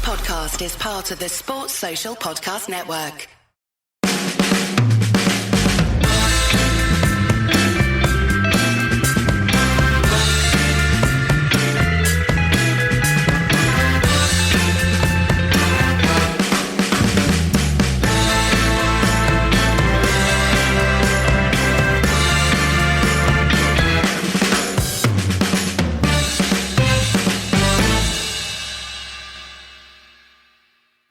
podcast is part of the Sports Social Podcast Network.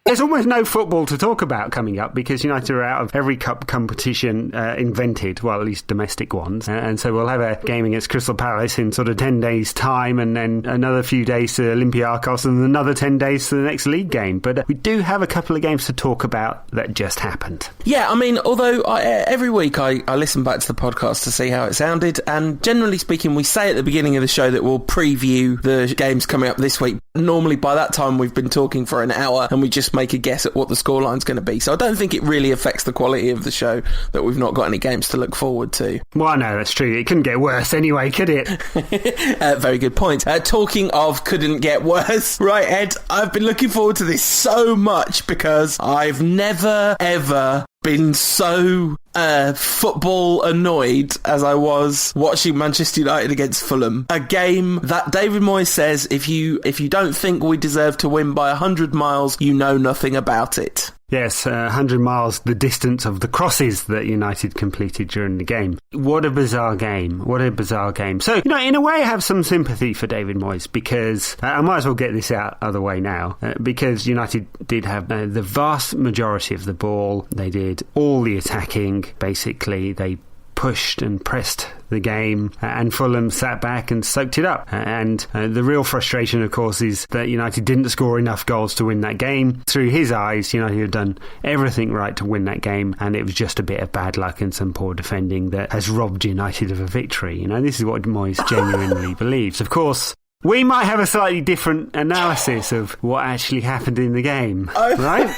There's almost no football to talk about coming up because United are out of every cup competition invented, well, at least domestic ones. And so we'll have a game against Crystal Palace in sort of 10 days' time, and then another few days to Olympiacos and another 10 days to the next league game. But we do have a couple of games to talk about that just happened. Yeah, I mean, although every week I listen back to the podcast to see how it sounded, and generally speaking, we say at the beginning of the show that we'll preview the games coming up this week. Normally by that time we've been talking for an hour and we just make a guess at what the scoreline's going to be. So I don't think it really affects the quality of the show that we've not got any games to look forward to. Well, no, that's true. It couldn't get worse anyway, could it? Very good point. Talking of couldn't get worse, right, Ed, I've been looking forward to this so much because I've never, ever been so football annoyed as I was watching Manchester United against Fulham. A game that David Moyes says, if you don't think we deserve to win by 100 miles, you know nothing about it. Yes, 100 miles, the distance of the crosses that United completed during the game. What a bizarre game. What a bizarre game. So, in a way, I have some sympathy for David Moyes because I might as well get this out of the way now because United did have the vast majority of the ball. They did all the attacking, basically. They pushed and pressed the game, and Fulham sat back and soaked it up. And the real frustration, of course, is that United didn't score enough goals to win that game. Through his eyes, United had done everything right to win that game, and it was just a bit of bad luck and some poor defending that has robbed United of a victory. This is what Moyes genuinely believes. Of course, we might have a slightly different analysis of what actually happened in the game, right?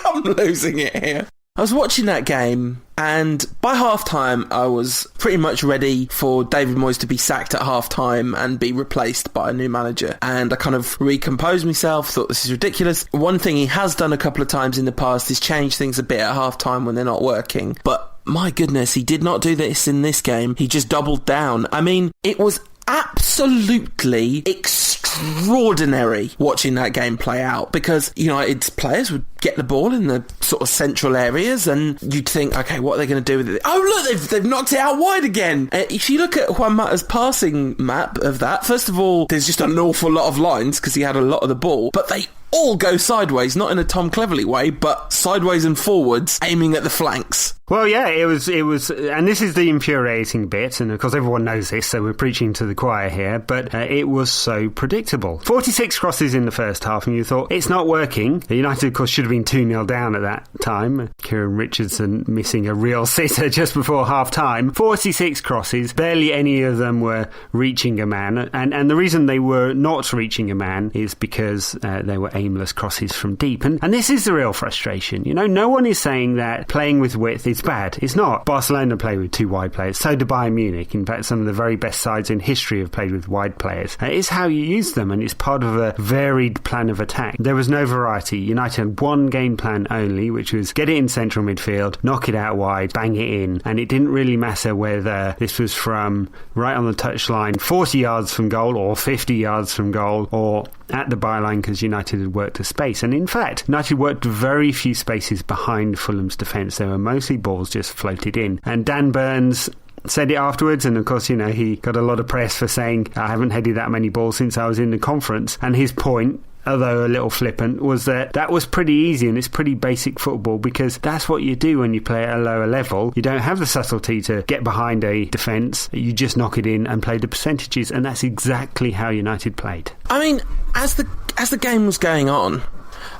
I'm losing it here. I was watching that game, and by half-time, I was pretty much ready for David Moyes to be sacked at half-time and be replaced by a new manager. And I kind of recomposed myself, thought this is ridiculous. One thing he has done a couple of times in the past is change things a bit at half-time when they're not working. But my goodness, he did not do this in this game. He just doubled down. I mean, it was absolutely extraordinary watching that game play out because United's players would get the ball in the sort of central areas and you'd think, okay, what are they going to do with it? Oh, look, they've knocked it out wide again. If you look at Juan Mata's passing map of that, first of all, there's just an awful lot of lines because he had a lot of the ball, but they all go sideways, not in a Tom Cleverley way, but sideways and forwards, aiming at the flanks. Well, yeah, it was, and this is the infuriating bit, and of course everyone knows this, so we're preaching to the choir here, but it was so predictable. 46 crosses in the first half, and you thought, it's not working. United, of course, should have been 2-0 down at that time. Kieran Richardson missing a real sitter just before half-time. 46 crosses, barely any of them were reaching a man, and the reason they were not reaching a man is because they were aimless crosses from deep, and this is the real frustration. No one is saying that playing with width is bad. It's not. Barcelona play with two wide players. So do Bayern Munich. In fact, some of the very best sides in history have played with wide players. It's how you use them, and it's part of a varied plan of attack. There was no variety. United had one game plan only, which was get it in central midfield, knock it out wide, bang it in, and it didn't really matter whether this was from right on the touchline, 40 yards from goal, or 50 yards from goal, or at the byline, because United had worked a space. And in fact, United worked very few spaces behind Fulham's defence. They were mostly balls just floated in. And Dan Burns said it afterwards, and of course, he got a lot of press for saying, I haven't headed that many balls since I was in the conference. And his point, although a little flippant, was that was pretty easy and it's pretty basic football because that's what you do when you play at a lower level. You don't have the subtlety to get behind a defence. You just knock it in and play the percentages, and that's exactly how United played. I mean, as the game was going on,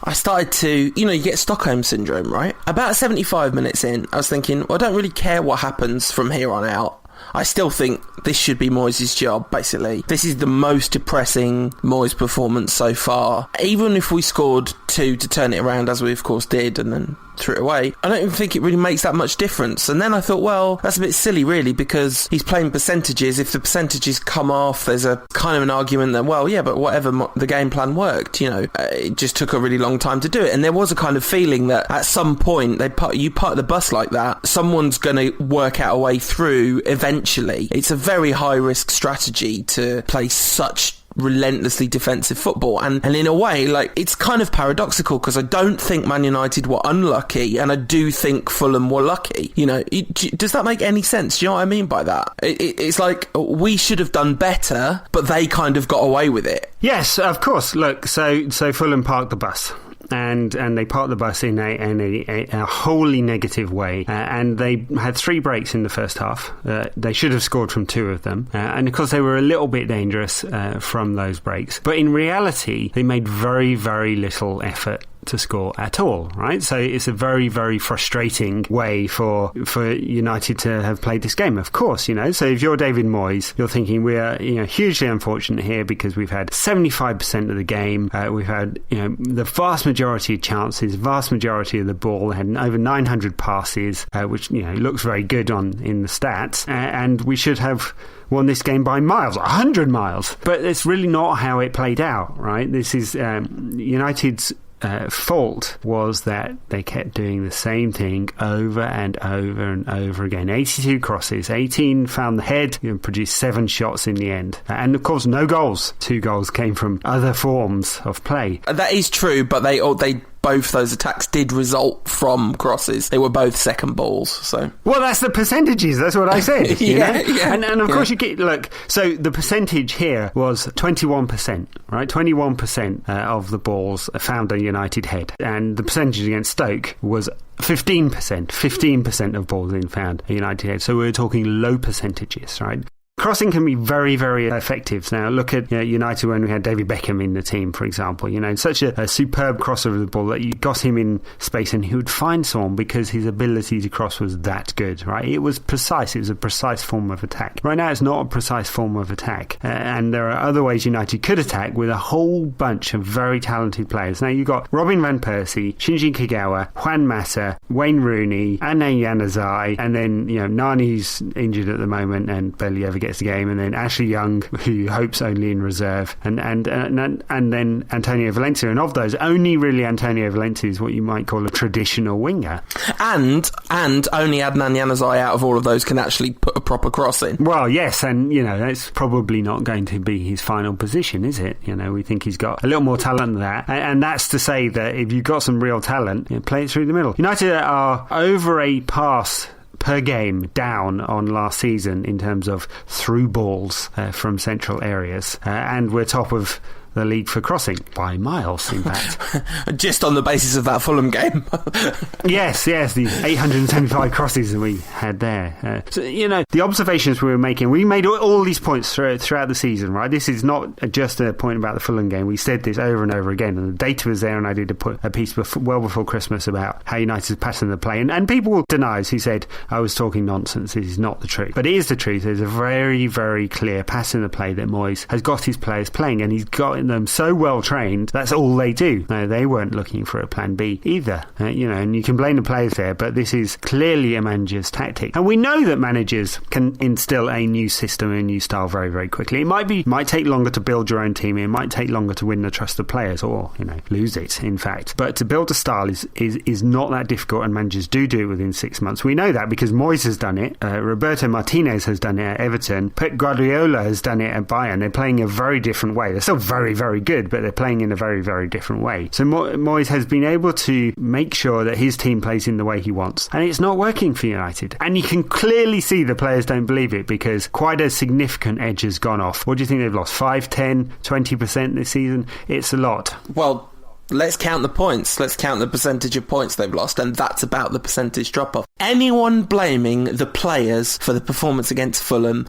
I started to, you get Stockholm syndrome, right? About 75 minutes in, I was thinking, well, I don't really care what happens from here on out. I still think this should be Moyes' job, basically. This is the most depressing Moyes performance so far. Even if we scored 2 to turn it around, as we of course did, and then threw it away. I don't even think it really makes that much difference. And then I thought, well, that's a bit silly, really, because he's playing percentages. If the percentages come off, there's a kind of an argument that, well, yeah, but whatever, the game plan worked, it just took a really long time to do it. And there was a kind of feeling that at some point, you park the bus like that, someone's going to work out a way through eventually. It's a very high-risk strategy to play such relentlessly defensive football, and in a way, like, it's kind of paradoxical, because I don't think Man United were unlucky, and I do think Fulham were lucky. Does that make any sense? Do you know what I mean by that? It's like, we should have done better, but they kind of got away with it. Yes, of course. Look, so Fulham parked the bus. And they parked the bus in a wholly negative way. And they had 3 breaks in the first half. They should have scored from 2 of them. And of course, they were a little bit dangerous from those breaks. But in reality, they made very, very little effort to score at all, right? So it's a very, very frustrating way for United to have played this game, of course, So if you're David Moyes, you're thinking we are, hugely unfortunate here because we've had 75% of the game. We've had, the vast majority of chances, vast majority of the ball, had over 900 passes, which, looks very good in the stats. And we should have won this game by miles, 100 miles. But it's really not how it played out, right? This is United's fault was that they kept doing the same thing over and over and over again. 82 crosses, 18 found the head, produced 7 shots in the end. And of course, no goals. 2 goals came from other forms of play. That is true, but they both those attacks did result from crosses. They were both second balls. So, well, that's the percentages. That's what I said. Yeah. And of course you get, look. So the percentage here was 21%, right? 21% of the balls found a United head, and the percentage against Stoke was 15%. 15% of balls in found a United head. So we're talking low percentages, right? Crossing can be very, very effective. Now, look at United when we had David Beckham in the team, for example. Such a superb crosser of the ball that you got him in space and he would find someone because his ability to cross was that good, right? It was precise. It was a precise form of attack. Right now, it's not a precise form of attack. And there are other ways United could attack with a whole bunch of very talented players. Now, you've got Robin van Persie, Shinji Kagawa, Juan Mata, Wayne Rooney, Ane Yanazai, and then, Nani's injured at the moment and barely ever gets the game, and then Ashley Young, who hopes only in reserve, and then Antonio Valencia. And of those, only really Antonio Valencia is what you might call a traditional winger. And only Adnan Januzaj out of all of those can actually put a proper cross in. Well, yes, and that's probably not going to be his final position, is it? We think he's got a little more talent than that, and that's to say that if you've got some real talent, play it through the middle. United are over a pass per game down on last season in terms of through balls from central areas, and we're top of the league for crossing by miles, in fact. Just on the basis of that Fulham game. yes, the 875 crosses that we had there. So, the observations we were making, we made all these points throughout the season, right? This is not just a point about the Fulham game. We said this over and over again, and the data was there, and I did a piece well before Christmas about how United's pattern of play. And people denies, he said, I was talking nonsense. This is not the truth. But it is the truth. There's a very, very clear pattern of play that Moyes has got his players playing, and he's got them so well trained, that's all they do. No, they weren't looking for a plan B either. And you can blame the players there, but this is clearly a manager's tactic. And we know that managers can instill a new system, a new style very, very quickly. It might take longer to build your own team. It might take longer to win the trust of players, or lose it, in fact. But to build a style is not that difficult, and managers do it within 6 months. We know that because Moyes has done it. Roberto Martinez has done it at Everton. Pep Guardiola has done it at Bayern. They're playing a very different way. They're still very, very good, but they're playing in a very, very different way. So Moyes has been able to make sure that his team plays in the way he wants, and it's not working for United. And you can clearly see the players don't believe it, because quite a significant edge has gone off. What do you think they've lost? 5, 10, 20% this season? It's a lot. Well, let's count the points. Let's count the percentage of points they've lost, and that's about the percentage drop-off. Anyone blaming the players for the performance against Fulham,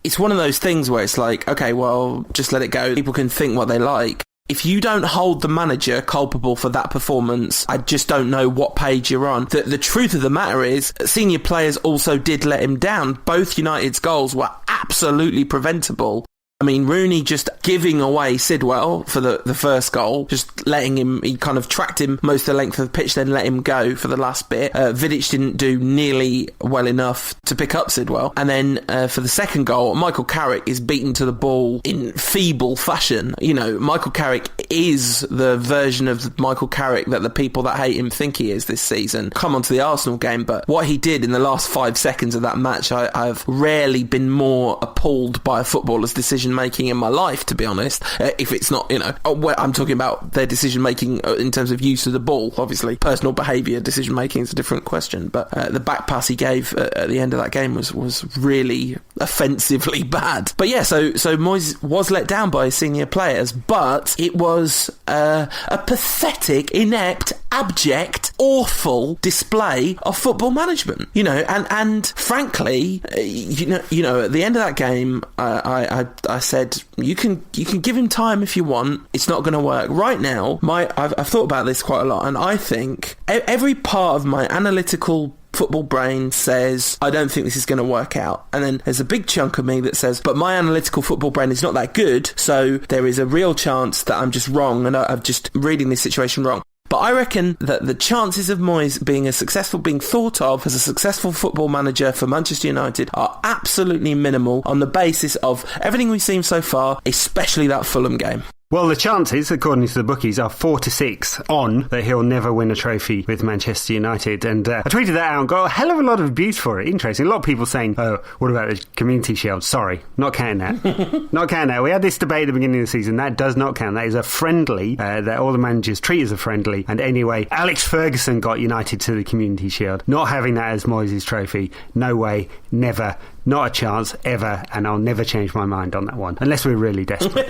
it's one of those things where it's like, okay, well, just let it go. People can think what they like. If you don't hold the manager culpable for that performance, I just don't know what page you're on. The truth of the matter is, senior players also did let him down. Both United's goals were absolutely preventable. I mean, Rooney just giving away Sidwell for the first goal, just letting him, he kind of tracked him most of the length of the pitch, then let him go for the last bit. Vidic didn't do nearly well enough to pick up Sidwell. And then for the second goal, Michael Carrick is beaten to the ball in feeble fashion. You know, Michael Carrick is the version of Michael Carrick that the people that hate him think he is this season. Come on to the Arsenal game, but what he did in the last 5 seconds of that match, I've rarely been more appalled by a footballer's decision making in my life, to be honest. If it's not, you know, I'm talking about their decision making in terms of use of the ball. Obviously, personal behaviour, decision making is a different question. But the back pass he gave at the end of that game was really offensively bad. But yeah, so Moyes was let down by his senior players, but it was a pathetic, inept, abject, awful display of football management. You know, and frankly, you know, at the end of that game, I said, you can give him time if you want. It's not going to work right now. I've thought about this quite a lot, and I think every part of my analytical football brain says, I don't think this is going to work out. And then there's a big chunk of me that says, but my analytical football brain is not that good, so there is a real chance that I'm just wrong and I'm just reading this situation wrong. But I reckon that the chances of Moyes being thought of as a successful football manager for Manchester United are absolutely minimal on the basis of everything we've seen so far, especially that Fulham game. Well, the chances, according to the bookies, are 4-6 on that he'll never win a trophy with Manchester United. And I tweeted that out and got a hell of a lot of abuse for it. Interesting. A lot of people saying, oh, what about the Community Shield? Sorry, not counting that. Not counting that. We had this debate at the beginning of the season. That does not count. That is a friendly that all the managers treat as a friendly. And anyway, Alex Ferguson got United to the Community Shield. Not having that as Moyes' trophy. No way. Never. Not a chance, ever, and I'll never change my mind on that one, unless we're really desperate.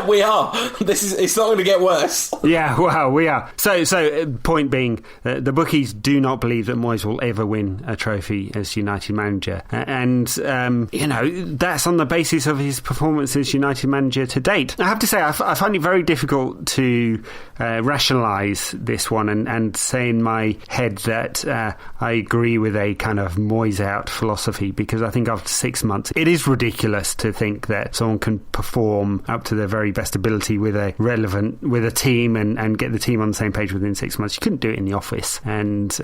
We are. It's not going to get worse. Yeah, well, we are. So point being, the bookies do not believe that Moyes will ever win a trophy as United manager. And, you know, that's on the basis of his performance as United manager to date. I have to say, I find it very difficult to rationalise this one and say in my head that I agree with a kind of Moyes out philosophy, because I think after 6 months, it is ridiculous to think that someone can perform up to their very best ability with a team and get the team on the same page within 6 months. You couldn't do it in the office. And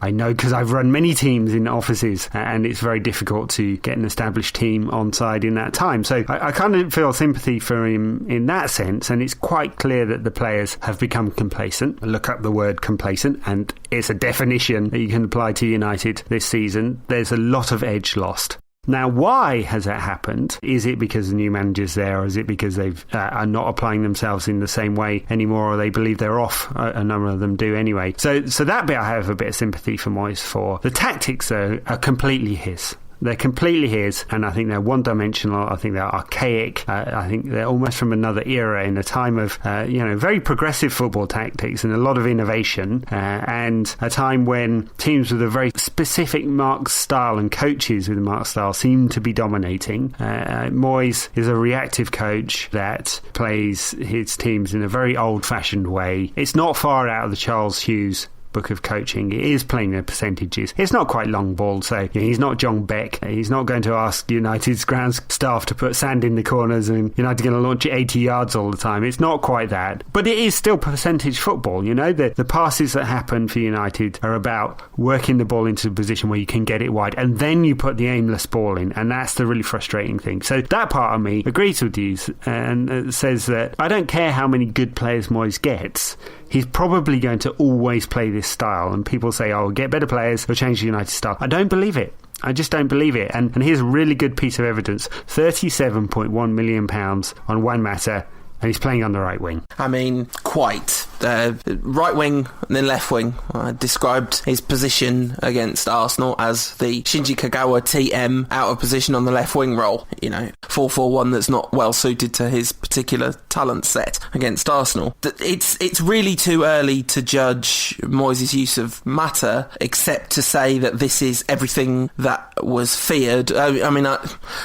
I know, because I've run many teams in offices, and it's very difficult to get an established team on side in that time. So I kind of feel sympathy for him in that sense, and it's quite clear that the players have become complacent. Look up the word complacent, and it's a definition that you can apply to United this season. There's a lot of edge lost. Now, why has that happened? Is it because the new manager's there, or is it because they are not applying themselves in the same way anymore, or they believe they're off? A number of them do anyway. So that bit I have a bit of sympathy for Moyes for. The tactics, though, are completely his. They're completely his, and I think they're one-dimensional. I think they're archaic. I think they're almost from another era, in a time of, very progressive football tactics and a lot of innovation, and a time when teams with a very specific marked style and coaches with a marked style seem to be dominating. Moyes is a reactive coach that plays his teams in a very old-fashioned way. It's not far out of the Charles Hughes book of coaching. It is playing the percentages. It's not quite long ball, so he's not John Beck. He's not going to ask United's ground staff to put sand in the corners and United are going to launch it 80 yards all the time. It's not quite that. But it is still percentage football, you know. The passes that happen for United are about working the ball into a position where you can get it wide, and then you put the aimless ball in, and that's the really frustrating thing. So that part of me agrees with you and says that I don't care how many good players Moyes gets, he's probably going to always play this style. And people say, oh, get better players, he'll change the United style. I don't believe it. I just don't believe it. And here's a really good piece of evidence. £37.1 million on Juan Mata, and he's playing on the right wing. I mean, quite. Right wing and then left wing. I described his position against Arsenal as the Shinji Kagawa TM out of position on the left wing role. 4-4-1 that's not well suited to his particular talent set against Arsenal. It's really too early to judge Moyes' use of Mata, except to say that this is everything that was feared. I mean, I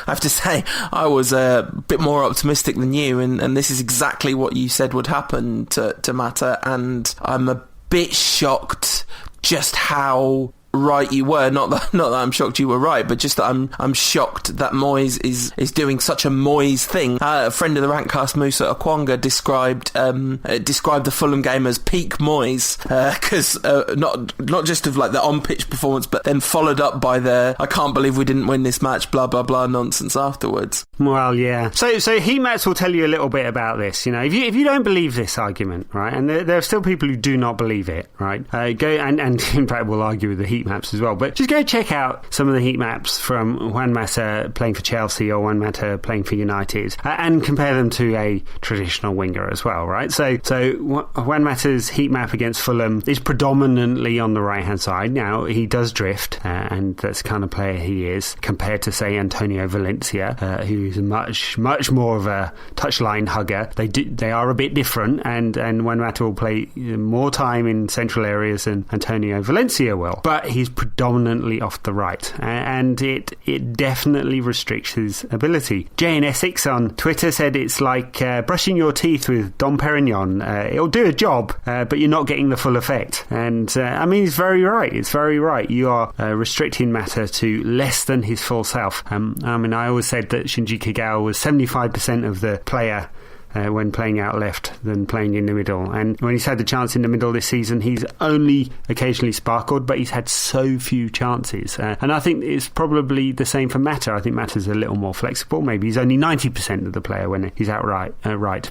have to say, I was a bit more optimistic than you, and this is exactly what you said would happen to Mata, and I'm a bit shocked just how right you were. Not that I'm shocked you were right, but just that I'm shocked that Moyes is doing such a Moyes thing. A friend of the Rantcast, Musa Okwonga, described the Fulham game as peak Moyes, because not just of like the on-pitch performance, but then followed up by the "I can't believe we didn't win this match" blah blah blah nonsense afterwards. Well, yeah. So heat maps will tell you a little bit about this. You know, if you don't believe this argument, right, and there are still people who do not believe it, right, go and in fact we'll argue with the heat maps as well, but just go check out some of the heat maps from Juan Mata playing for Chelsea or Juan Mata playing for United, and compare them to a traditional winger as well, right? So Juan Mata's heat map against Fulham is predominantly on the right hand side. Now he does drift, and that's the kind of player he is, compared to say Antonio Valencia, who's much more of a touchline hugger. They are a bit different, and Juan Mata will play more time in central areas than Antonio Valencia will, but he's predominantly off the right, and it definitely restricts his ability. Jay in Essex on Twitter said it's like brushing your teeth with Dom Perignon. It'll do a job, but you're not getting the full effect. And I mean, it's very right. It's very right. You are restricting Mata to less than his full self. I mean, I always said that Shinji Kagawa was 75% of the player when playing out left than playing in the middle. And when he's had the chance in the middle this season, he's only occasionally sparkled, but he's had so few chances. And I think it's probably the same for Mata. I think Mata's a little more flexible. Maybe he's only 90% of the player when he's out right.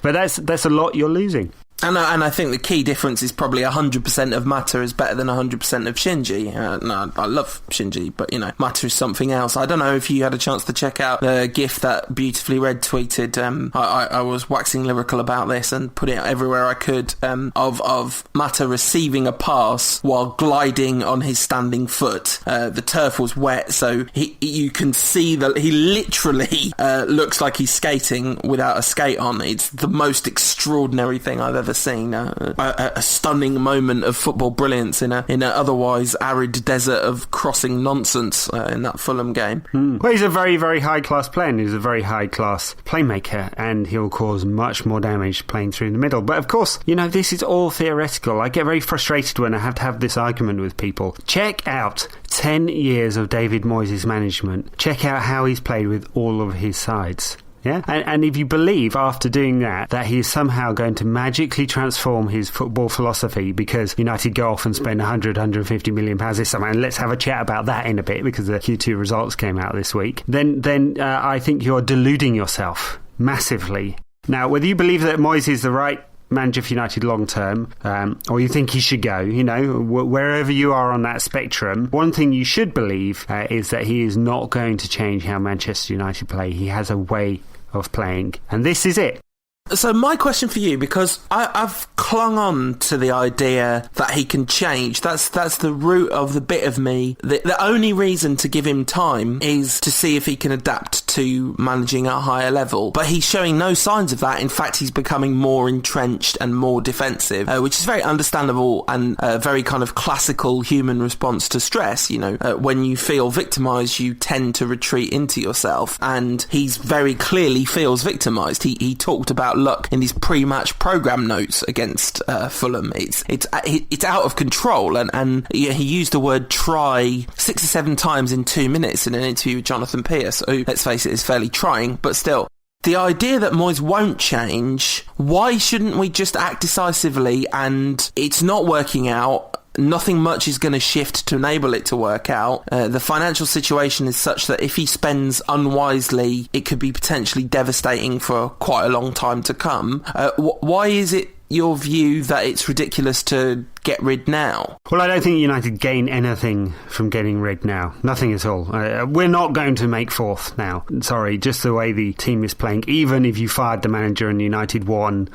But that's a lot you're losing. And I think the key difference is probably 100% of Mata is better than 100% of Shinji. No, I love Shinji, but, you know, Mata is something else. I don't know if you had a chance to check out the GIF that Beautifully Red tweeted. I was waxing lyrical about this and put it everywhere I could, of Mata receiving a pass while gliding on his standing foot. The turf was wet, so you can see that he literally looks like he's skating without a skate on. It's the most extraordinary thing I've ever seen. A stunning moment of football brilliance in an otherwise arid desert of crossing nonsense in that Fulham game. Well, he's a very, very high-class player, and he's a very high-class playmaker, and he'll cause much more damage playing through the middle. But of course, you know, this is all theoretical. I get very frustrated when I have to have this argument with people. Check out 10 years of David Moyes' management. Check out how he's played with all of his sides. Yeah, and if you believe after doing that he is somehow going to magically transform his football philosophy because United go off and spend 150 million pounds this summer, and let's have a chat about that in a bit because the Q2 results came out this week, then I think you're deluding yourself massively. Now, whether you believe that Moyes is the right manager for United long term, or you think he should go, you know, wherever you are on that spectrum, one thing you should believe is that he is not going to change how Manchester United play. He has a way of playing, and this is it. So my question for you, because I've clung on to the idea that he can change. That's the root of the bit of me. The only reason to give him time is to see if he can adapt to managing at a higher level. But he's showing no signs of that. In fact, he's becoming more entrenched and more defensive, which is very understandable and a very kind of classical human response to stress. You know, when you feel victimised, you tend to retreat into yourself. And he's very clearly feels victimised. He talked about luck in his pre-match programme notes against Fulham. It's out of control, and he used the word try 6 or 7 times in 2 minutes in an interview with Jonathan Pearce, who, let's face it, is fairly trying, but still. The idea that Moyes won't change, why shouldn't we just act decisively? And it's not working out. Nothing much is going to shift to enable it to work out. The financial situation is such that if he spends unwisely, it could be potentially devastating for quite a long time to come. Why is it your view that it's ridiculous to get rid now? Well, I don't think United gain anything from getting rid now. Nothing at all. We're not going to make fourth now. Sorry, just the way the team is playing. Even if you fired the manager and United won,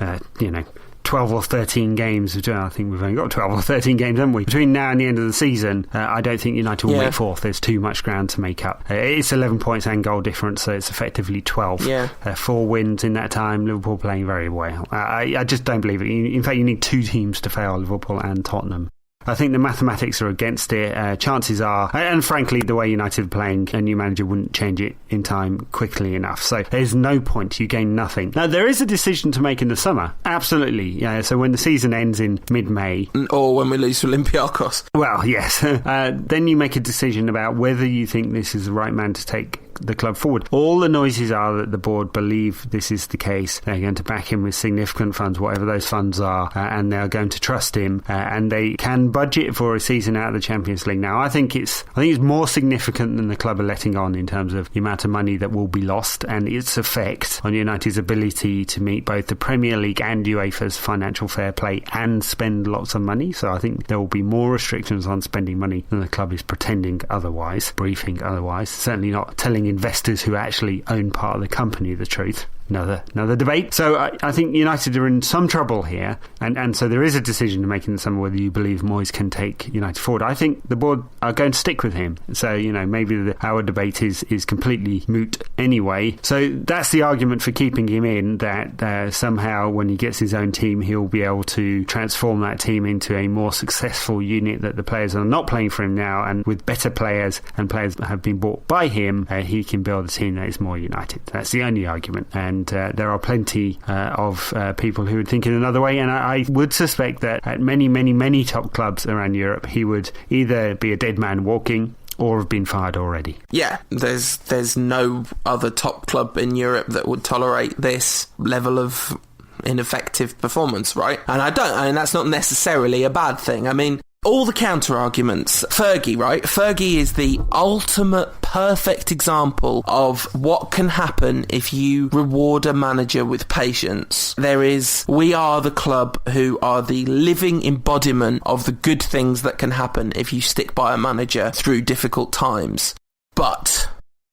12 or 13 games. I think we've only got 12 or 13 games, haven't we? Between now and the end of the season, I don't think United will make fourth. There's too much ground to make up. It's 11 points and goal difference, so it's effectively 12. 4 wins in that time. Liverpool playing very well. I just don't believe it. In fact, you need 2 teams to fail, Liverpool and Tottenham. I think the mathematics are against it. Chances are, and frankly, the way United are playing, a new manager wouldn't change it in time quickly enough. So there's no point. You gain nothing. Now, there is a decision to make in the summer. Absolutely. Yeah. So when the season ends in mid-May. Or when we lose to Olympiacos. Well, yes. Then you make a decision about whether you think this is the right man to take the club forward. All the noises are that the board believe this is the case. They're going to back him with significant funds, whatever those funds are, and they're going to trust him, and they can budget for a season out of the Champions League. Now, I think it's more significant than the club are letting on in terms of the amount of money that will be lost and its effect on United's ability to meet both the Premier League and UEFA's financial fair play and spend lots of money. So I think there will be more restrictions on spending money than the club is pretending otherwise, briefing otherwise. Certainly not telling investors who actually own part of the company the truth. Another debate. So I think United are in some trouble here, and so there is a decision to make in the summer whether you believe Moyes can take United forward. I think the board are going to stick with him. So, maybe our debate is completely moot anyway. So that's the argument for keeping him in, that somehow when he gets his own team, he'll be able to transform that team into a more successful unit, that the players are not playing for him now, and with better players and players that have been bought by him, he can build a team that is more united. That's the only argument. And there are plenty of people who would think in another way, and I would suspect that at many top clubs around Europe, he would either be a dead man walking or have been fired already. Yeah, there's no other top club in Europe that would tolerate this level of ineffective performance, right? And that's not necessarily a bad thing. I mean, all the counter-arguments. Fergie, right? Fergie is the ultimate perfect example of what can happen if you reward a manager with patience. We are the club who are the living embodiment of the good things that can happen if you stick by a manager through difficult times. But,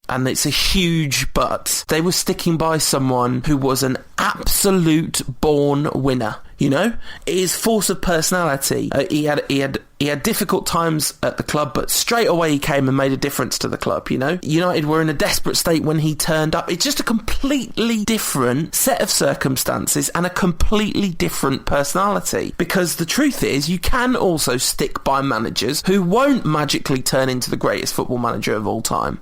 and it's a huge but, they were sticking by someone who was an absolute born winner. His force of personality. He had difficult times at the club, but straight away he came and made a difference to the club. United were in a desperate state when he turned up. It's just a completely different set of circumstances and a completely different personality. Because the truth is, you can also stick by managers who won't magically turn into the greatest football manager of all time.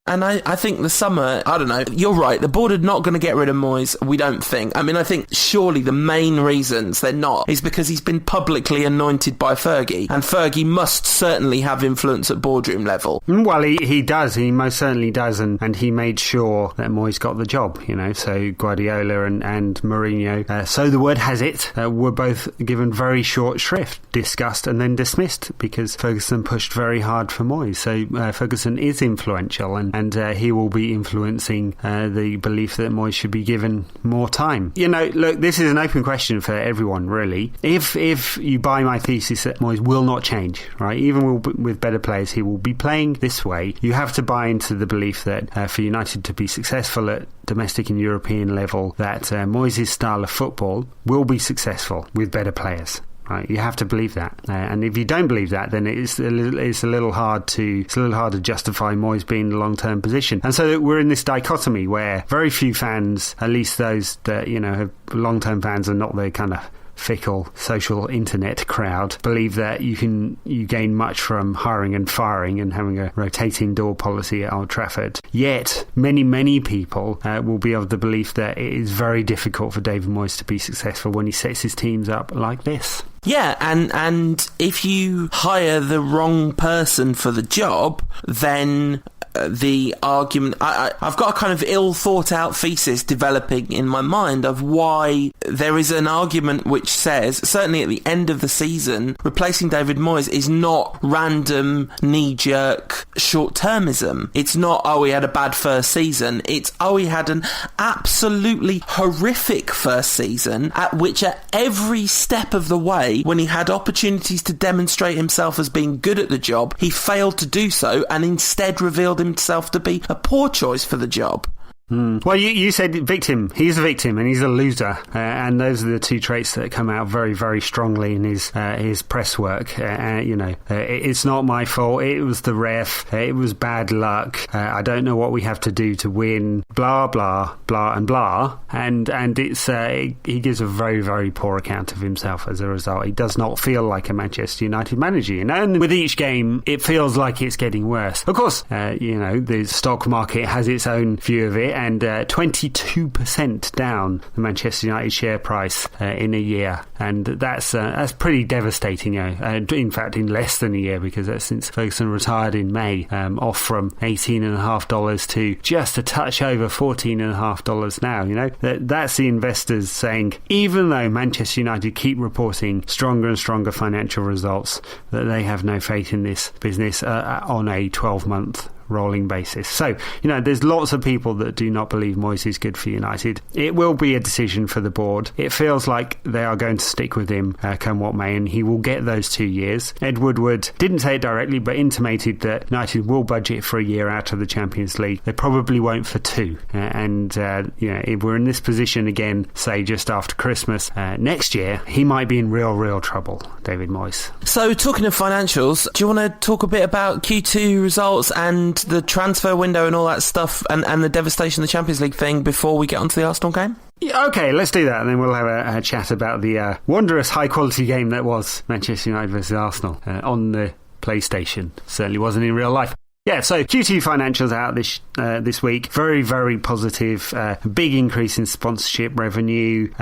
And I think the summer, I don't know, you're right, the board are not going to get rid of Moyes, we don't think. I mean, I think surely the main reasons they're not is because he's been publicly anointed by Fergie, and Fergie must certainly have influence at boardroom level. Well, he does, he most certainly does, and he made sure that Moyes got the job, so Guardiola and Mourinho, so the word has it, were both given very short shrift, discussed and then dismissed, because Ferguson pushed very hard for Moyes. So Ferguson is influential, and he will be influencing the belief that Moyes should be given more time. Look, this is an open question for everyone, really. If you buy my thesis that Moyes will not change, right, even with better players, he will be playing this way, you have to buy into the belief that for United to be successful at domestic and European level, that Moyes' style of football will be successful with better players. Right, you have to believe that, and if you don't believe that, then it's a little hard to justify Moyes being in the long-term position. And so we're in this dichotomy where very few fans, at least those that have long-term fans and not the kind of fickle social internet crowd, believe that you gain much from hiring and firing and having a rotating door policy at Old Trafford. Yet many people will be of the belief that it is very difficult for David Moyes to be successful when he sets his teams up like this. Yeah, and if you hire the wrong person for the job, then the argument... I've got a kind of ill-thought-out thesis developing in my mind of why there is an argument which says, certainly at the end of the season, replacing David Moyes is not random, knee-jerk short-termism. It's not, he had a bad first season. It's, he had an absolutely horrific first season, at which at every step of the way, when he had opportunities to demonstrate himself as being good at the job, he failed to do so and instead revealed himself to be a poor choice for the job. Well, you said victim. He's a victim and he's a loser. And those are the two traits that come out very, very strongly in his press work. It's not my fault. It was the ref. It was bad luck. I don't know what we have to do to win. Blah, blah, blah, and blah. And it's he gives a very, very poor account of himself as a result. He does not feel like a Manchester United manager. And with each game, it feels like it's getting worse. Of course, the stock market has its own view of it, and 22% down the Manchester United share price in a year, and that's pretty devastating. In fact, in less than a year, because that's since Ferguson retired in May, off from $18.50 to just a touch over $14.50 now. That's the investors saying, even though Manchester United keep reporting stronger and stronger financial results, that they have no faith in this business on a 12-month rolling basis. So, there's lots of people that do not believe Moyes is good for United. It will be a decision for the board. It feels like they are going to stick with him come what may, and he will get those 2 years. Ed Woodward didn't say it directly, but intimated that United will budget for a year out of the Champions League. They probably won't for 2. If we're in this position again, say just after Christmas next year, he might be in real trouble, David Moyes. So, talking of financials, do you want to talk a bit about Q2 results and the transfer window and all that stuff, and the devastation of the Champions League thing before we get onto the Arsenal game? Yeah, okay, let's do that, and then we'll have a chat about the wondrous high-quality game that was Manchester United versus Arsenal on the PlayStation. Certainly wasn't in real life. Yeah, so Q2 financials out this week. Very, very positive. Big increase in sponsorship revenue.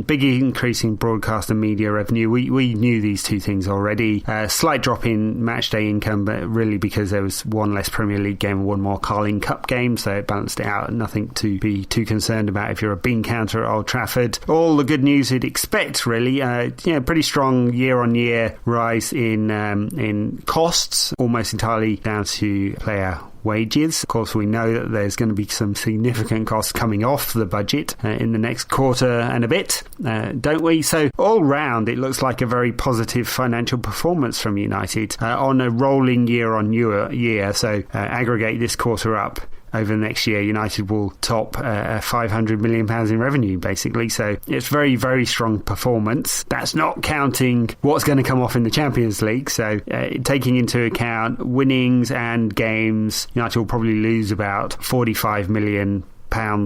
Big increase in broadcast and media revenue. We knew these two things already. Slight drop in match day income, but really because there was one less Premier League game and one more Carling Cup game, so it balanced it out. Nothing to be too concerned about if you're a bean counter at Old Trafford. All the good news you'd expect, really. Pretty strong year-on-year rise in costs, almost entirely down to player wages. Of course, we know that there's going to be some significant costs coming off the budget in the next quarter and a bit, don't we? So all round, it looks like a very positive financial performance from United on a rolling year-on-year. So aggregate this quarter up. Over the next year, United will top £500 million in revenue, basically. So it's very, very strong performance. That's not counting what's going to come off in the Champions League. So taking into account winnings and games, United will probably lose about £45 million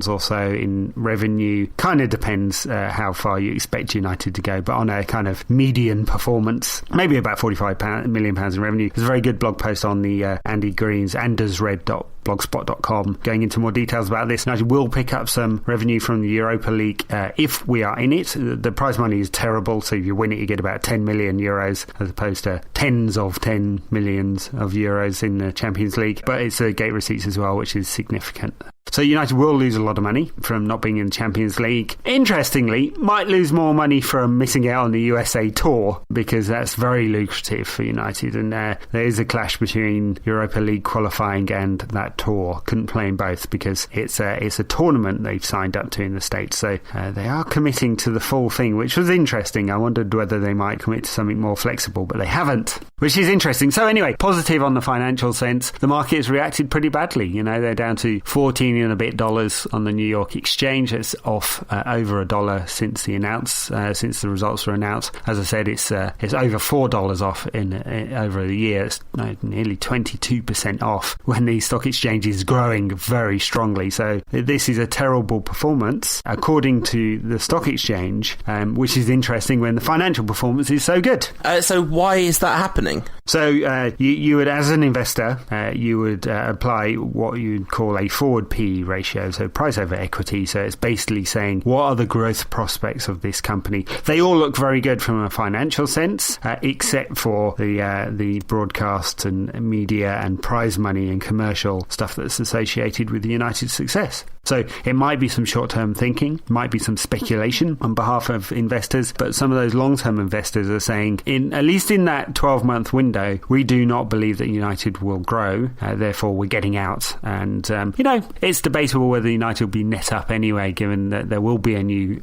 or so in revenue. Kind of depends how far you expect United to go, but on a kind of median performance, maybe about £45 million in revenue. There's a very good blog post on the Andy Green's andersred.blogspot.com going into more details about this. United will pick up some revenue from the Europa League if we are in it. The prize money is terrible, so if you win it you get about 10 million euros as opposed to tens of 10 millions of euros in the Champions League, but it's gate receipts as well, which is significant. So United will lose a lot of money from not being in the Champions League. Interestingly, might lose more money from missing out on the USA Tour, because that's very lucrative for United, and there is a clash between Europa League qualifying and that tour. Couldn't play in both because it's a tournament they've signed up to in the States, so they are committing to the full thing, which was interesting. I wondered whether they might commit to something more flexible, but they haven't, which is interesting. So anyway, positive on the financial sense. The market has reacted pretty badly. They're down to 14 and a bit dollars on the New York Exchange. It's off over $1 since the results were announced. As I said, it's over $4 off in over the year. It's nearly 22% off when the stock exchange is growing very strongly. So this is a terrible performance according to the stock exchange, which is interesting when the financial performance is so good. So why is that happening? So you would, as an investor, you would apply what you'd call a forward PE ratio, so price over equity. So it's basically saying, what are the growth prospects of this company? They all look very good from a financial sense, except for the broadcast and media and prize money and commercial stuff that's associated with the United success. So it might be some short-term thinking, might be some speculation on behalf of investors, but some of those long-term investors are saying, at least in that 12-month window, we do not believe that United will grow, therefore we're getting out. And, it's debatable whether United will be net up anyway, given that there will be a new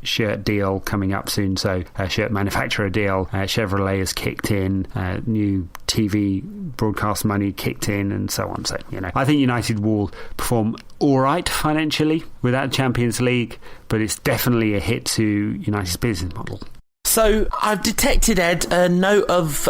shirt deal coming up soon, so a shirt manufacturer deal. Chevrolet has kicked in, new TV broadcast money kicked in and so on. So, I think United will perform all right financially without Champions League, but it's definitely a hit to United's business model. So I've detected, Ed, a note of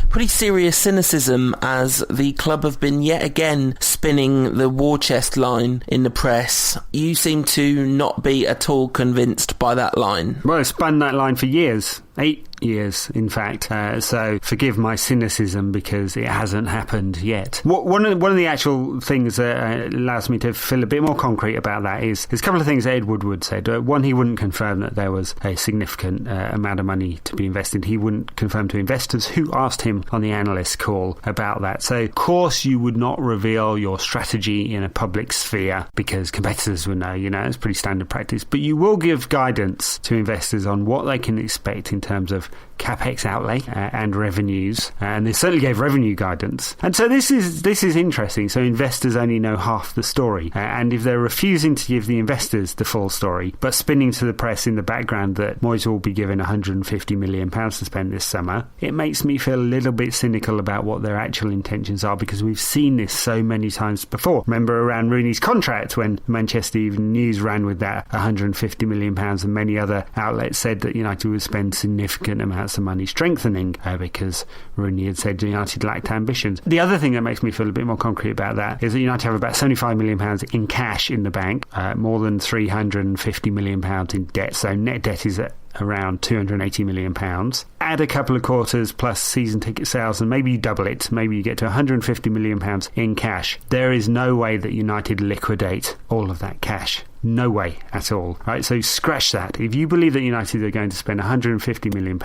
pretty serious cynicism as the club have been yet again spinning the war chest line in the press. You seem to not be at all convinced by that line. Well, I've spun that line for years. 8 years, in fact. So forgive my cynicism because it hasn't happened yet. One of the actual things that allows me to feel a bit more concrete about that is there's a couple of things that Ed Woodward said. One, he wouldn't confirm that there was a significant amount of money to be invested. He wouldn't confirm to investors who asked him on the analyst call about that. So, of course, you would not reveal your strategy in a public sphere because competitors would know, it's pretty standard practice. But you will give guidance to investors on what they can expect in terms of capex outlay and revenues, and they certainly gave revenue guidance. And so this is interesting. So investors only know half the story, and if they're refusing to give the investors the full story but spinning to the press in the background that Moyes will be given £150 million to spend this summer, it makes me feel a little bit cynical about what their actual intentions are, because we've seen this so many times before. Remember around Rooney's contract when Manchester Evening News ran with that £150 million, and many other outlets said that United would spend significant amounts of money strengthening because Rooney had said United lacked ambitions. The other thing that makes me feel a bit more concrete about that is that United have about £75 million in cash in the bank, more than £350 million in debt, so net debt is at around £280 million. Add a couple of quarters plus season ticket sales and maybe you double it. Maybe you get to £150 million in cash. There is no way that United liquidate all of that cash. No way at all. Right? So scratch that. If you believe that United are going to spend £150 million,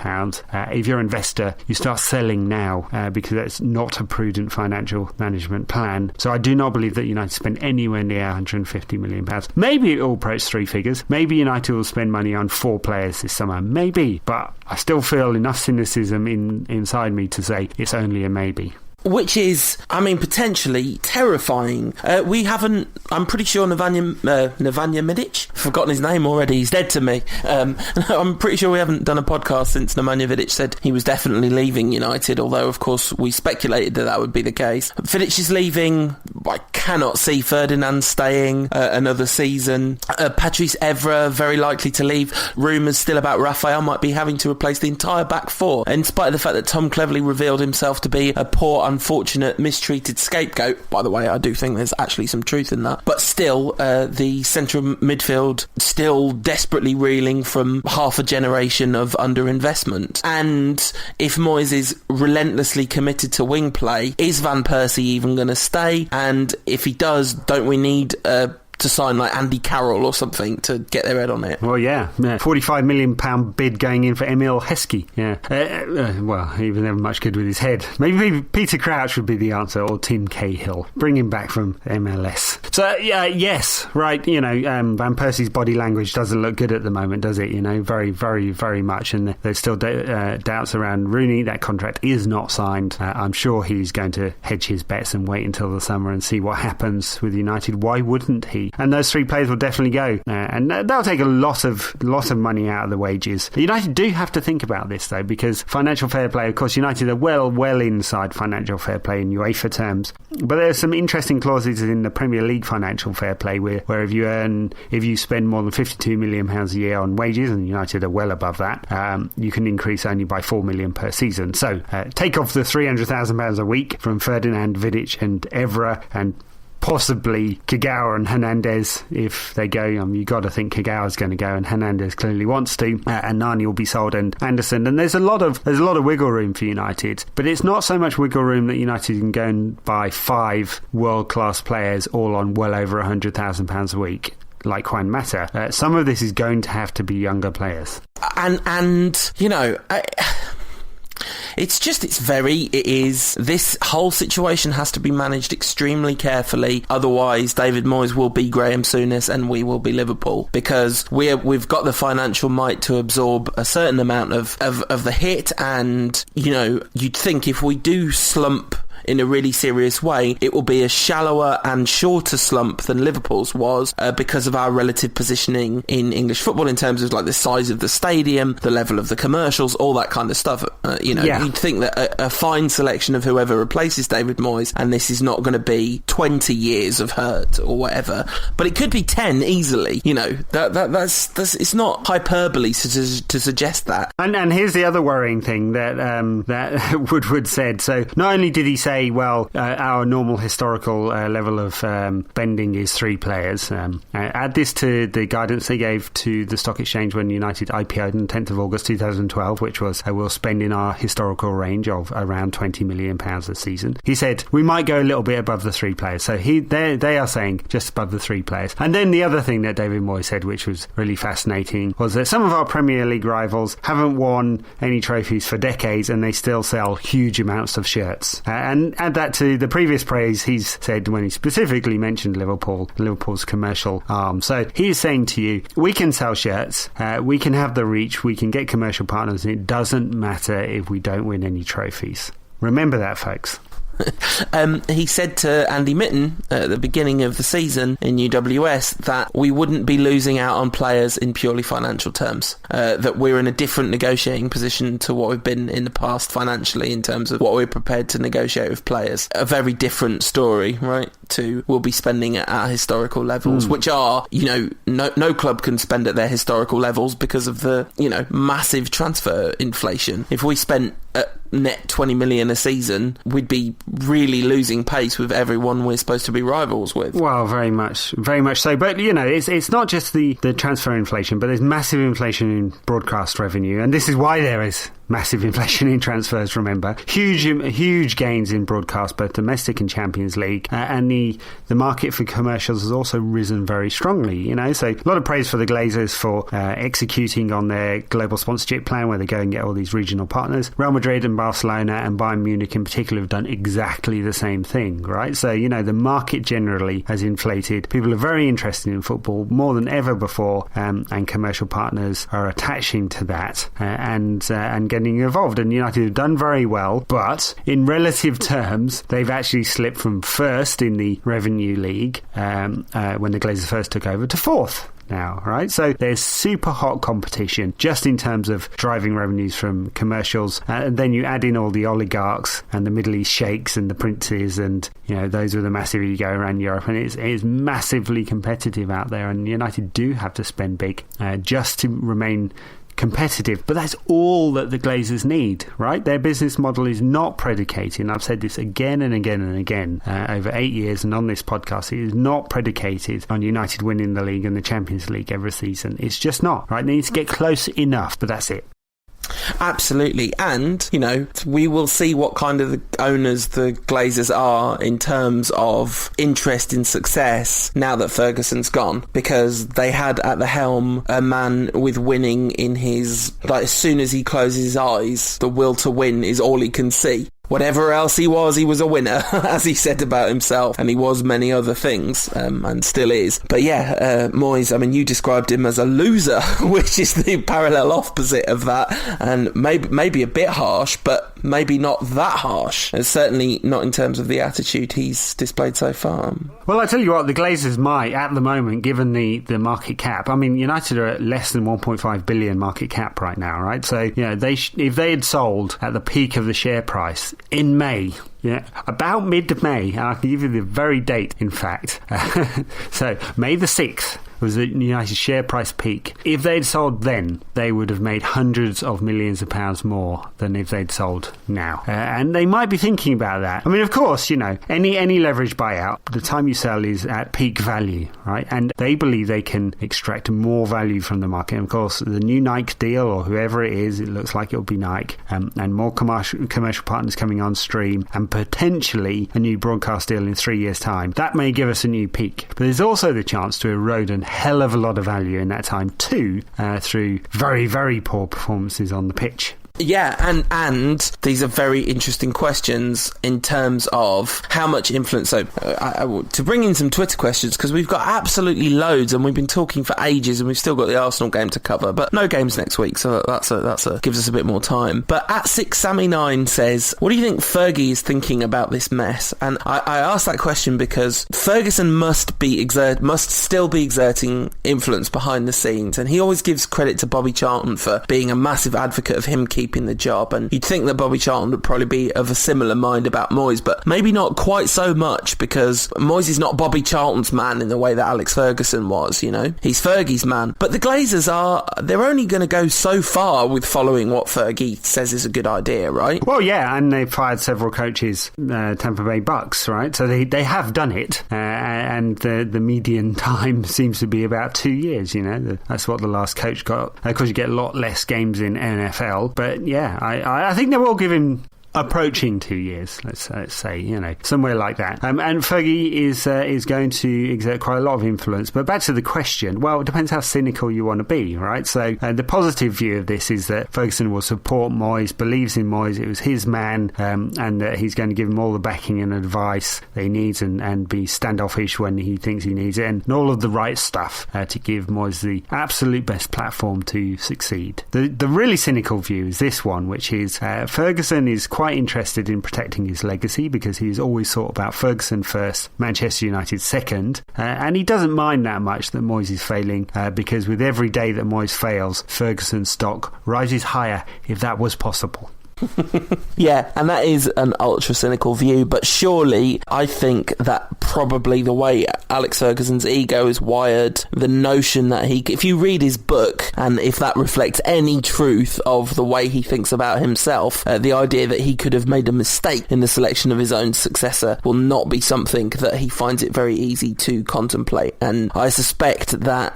if you're an investor, you start selling now because that's not a prudent financial management plan. So I do not believe that United spend anywhere near £150 million. Maybe it will approach 3 figures. Maybe United will spend money on 4 players this summer. Maybe. But I still feel enough cynicism inside me to say it's only a maybe. Which is, potentially terrifying. I'm pretty sure Nemanja Vidic, forgotten his name already, he's dead to me. I'm pretty sure we haven't done a podcast since Nemanja Vidic said he was definitely leaving United, although of course we speculated that would be the case. Vidic is leaving. I cannot see Ferdinand staying another season. Patrice Evra, very likely to leave. Rumours still about Raphael might be having to replace the entire back four, in spite of the fact that Tom Cleverley revealed himself to be a poor, unfortunate, mistreated scapegoat. By the way, I do think there's actually some truth in that. But still, the central midfield still desperately reeling from half a generation of underinvestment. And if Moyes is relentlessly committed to wing play, is Van Persie even going to stay? And if he does, don't we need to sign like Andy Carroll or something to get their head on it? Well, yeah. £45 million bid going in for Emil Heskey. Yeah. Well, he was never much good with his head. Maybe Peter Crouch would be the answer, or Tim Cahill. Bring him back from MLS. So, yes, right, Van Persie's body language doesn't look good at the moment, does it? Very, very, very much. And there's still doubts around Rooney. That contract is not signed. I'm sure he's going to hedge his bets and wait until the summer and see what happens with United. Why wouldn't he? And those 3 players will definitely go. And that'll take a lot of money out of the wages. United do have to think about this, though, because financial fair play, of course, United are well inside financial fair play in UEFA terms. But there are some interesting clauses in the Premier League financial fair play where if you spend more than £52 million a year on wages, and United are well above that, you can increase only by £4 million per season. So take off the £300,000 a week from Ferdinand, Vidic and Evra, and possibly Kagawa and Hernandez if they go. You've got to think Kagawa's going to go, and Hernandez clearly wants to, and Nani will be sold, and Anderson. And there's a lot of wiggle room for United, but it's not so much wiggle room that United can go and buy 5 world-class players all on well over £100,000 a week like Juan Mata. Some of this is going to have to be younger players. This whole situation has to be managed extremely carefully, otherwise David Moyes will be Graham Souness and we will be Liverpool, because we've got the financial might to absorb a certain amount of the hit, and you'd think if we do slump in a really serious way, it will be a shallower and shorter slump than Liverpool's was because of our relative positioning in English football in terms of like the size of the stadium, the level of the commercials, all that kind of stuff. You'd think that a fine selection of whoever replaces David Moyes, and this is not going to be 20 years of hurt or whatever, but it could be 10 easily. That's it's not hyperbole to suggest that. And here's the other worrying thing that Woodward said. So not only did he say, well, our normal historical level of spending is 3 players. Add this to the guidance they gave to the stock exchange when United IPO'd on 10th of August 2012, which was we'll spend in our historical range of around £20 million a season. He said we might go a little bit above the 3 players. So they are saying just above the 3 players. And then the other thing that David Moyes said, which was really fascinating, was that some of our Premier League rivals haven't won any trophies for decades and they still sell huge amounts of shirts. And add that to the previous praise he's said when he specifically mentioned Liverpool's commercial arm. So he's saying to you, we can sell shirts, we can have the reach, we can get commercial partners, and it doesn't matter if we don't win any trophies. Remember that, folks. He said to Andy Mitten at the beginning of the season in UWS that we wouldn't be losing out on players in purely financial terms, that we're in a different negotiating position to what we've been in the past financially in terms of what we're prepared to negotiate with players. A very different story, right, to we'll be spending at our historical levels, which are, no club can spend at their historical levels because of the, massive transfer inflation. If we spent at net 20 million a season, we'd be really losing pace with everyone we're supposed to be rivals with. Well, very much so. But, it's not just the transfer inflation, but there's massive inflation in broadcast revenue. And this is why there is massive inflation in transfers, remember. Huge gains in broadcast, both domestic and Champions League. And the market for commercials has also risen very strongly, So a lot of praise for the Glazers for executing on their global sponsorship plan where they go and get all these regional partners. Real Madrid and Barcelona and Bayern Munich in particular have done exactly the same thing, right? So, the market generally has inflated. People are very interested in football more than ever before, and commercial partners are attaching to that and getting involved. And United have done very well, but in relative terms, they've actually slipped from first in the Revenue League when the Glazers first took over to fourth now, right? So there's super hot competition just in terms of driving revenues from commercials, and then you add in all the oligarchs and the Middle East sheikhs and the princes, and those with a massive ego around Europe, and it is massively competitive out there, and United do have to spend big just to remain competitive. But that's all that the Glazers need, right? Their business model is not predicated, and I've said this again and again and again over 8 years and on this podcast, it is not predicated on United winning the league and the Champions League every season. It's just not, right? They need to get close enough, but that's it. Absolutely. And, we will see what kind of the owners the Glazers are in terms of interest in success now that Ferguson's gone, because they had at the helm a man with winning in his, as soon as he closes his eyes, the will to win is all he can see. Whatever else he was a winner, as he said about himself, and he was many other things, and still is. But Moyes, you described him as a loser, which is the parallel opposite of that, and maybe a bit harsh, but maybe not that harsh. And certainly not in terms of the attitude he's displayed so far. Well, I tell you what, the Glazers might, at the moment, given the market cap. United are at less than 1.5 billion market cap right now, right? So, if they had sold at the peak of the share price in May, about mid-May, and I can give you the very date, in fact. So, May the 6th was the United share price peak. If they'd sold then, they would have made hundreds of millions of pounds more than if they'd sold now. And they might be thinking about that. Of course, any leverage buyout, the time you sell is at peak value, right? And they believe they can extract more value from the market. And of course, the new Nike deal, or whoever it is, it looks like it'll be Nike, and more commercial partners coming on stream, and potentially a new broadcast deal in 3 years' time. That may give us a new peak. But there's also the chance to erode a hell of a lot of value in that time too, through very, very poor performances on the pitch. Yeah, and these are very interesting questions in terms of how much influence. So, to bring in some Twitter questions, because we've got absolutely loads, and we've been talking for ages, and we've still got the Arsenal game to cover, but no games next week, so that's gives us a bit more time. But at 6Sammy9 says, what do you think Fergie is thinking about this mess? And I asked that question because Ferguson must still be exerting influence behind the scenes, and he always gives credit to Bobby Charlton for being a massive advocate of him keeping the job, and you'd think that Bobby Charlton would probably be of a similar mind about Moyes, but maybe not quite so much, because Moyes is not Bobby Charlton's man in the way that Alex Ferguson was, you know? He's Fergie's man. But the Glazers they're only going to go so far with following what Fergie says is a good idea, right? Well, yeah, and they've fired several coaches, Tampa Bay Bucks, right? So they have done it, and the median time seems to be about 2 years, you know? That's what the last coach got. Of course, you get a lot less games in NFL, but yeah, I think they will give him approaching 2 years, let's say, you know, somewhere like that. And Fergie is going to exert quite a lot of influence. But back to the question, well, it depends how cynical you want to be, right? So the positive view of this is that Ferguson will support Moyes, believes in Moyes, it was his man, and that he's going to give him all the backing and advice that he needs, and be standoffish when he thinks he needs it, and all of the right stuff to give Moyes the absolute best platform to succeed. The really cynical view is this one, which is Ferguson is quite interested in protecting his legacy, because he's always thought about Ferguson first, Manchester United second, and he doesn't mind that much that Moyes is failing, because with every day that Moyes fails, Ferguson's stock rises higher, if that was possible. Yeah, and that is an ultra cynical view, but surely I think that probably the way Alex Ferguson's ego is wired, the notion that if you read his book, and if that reflects any truth of the way he thinks about himself, the idea that he could have made a mistake in the selection of his own successor will not be something that he finds it very easy to contemplate. And I suspect that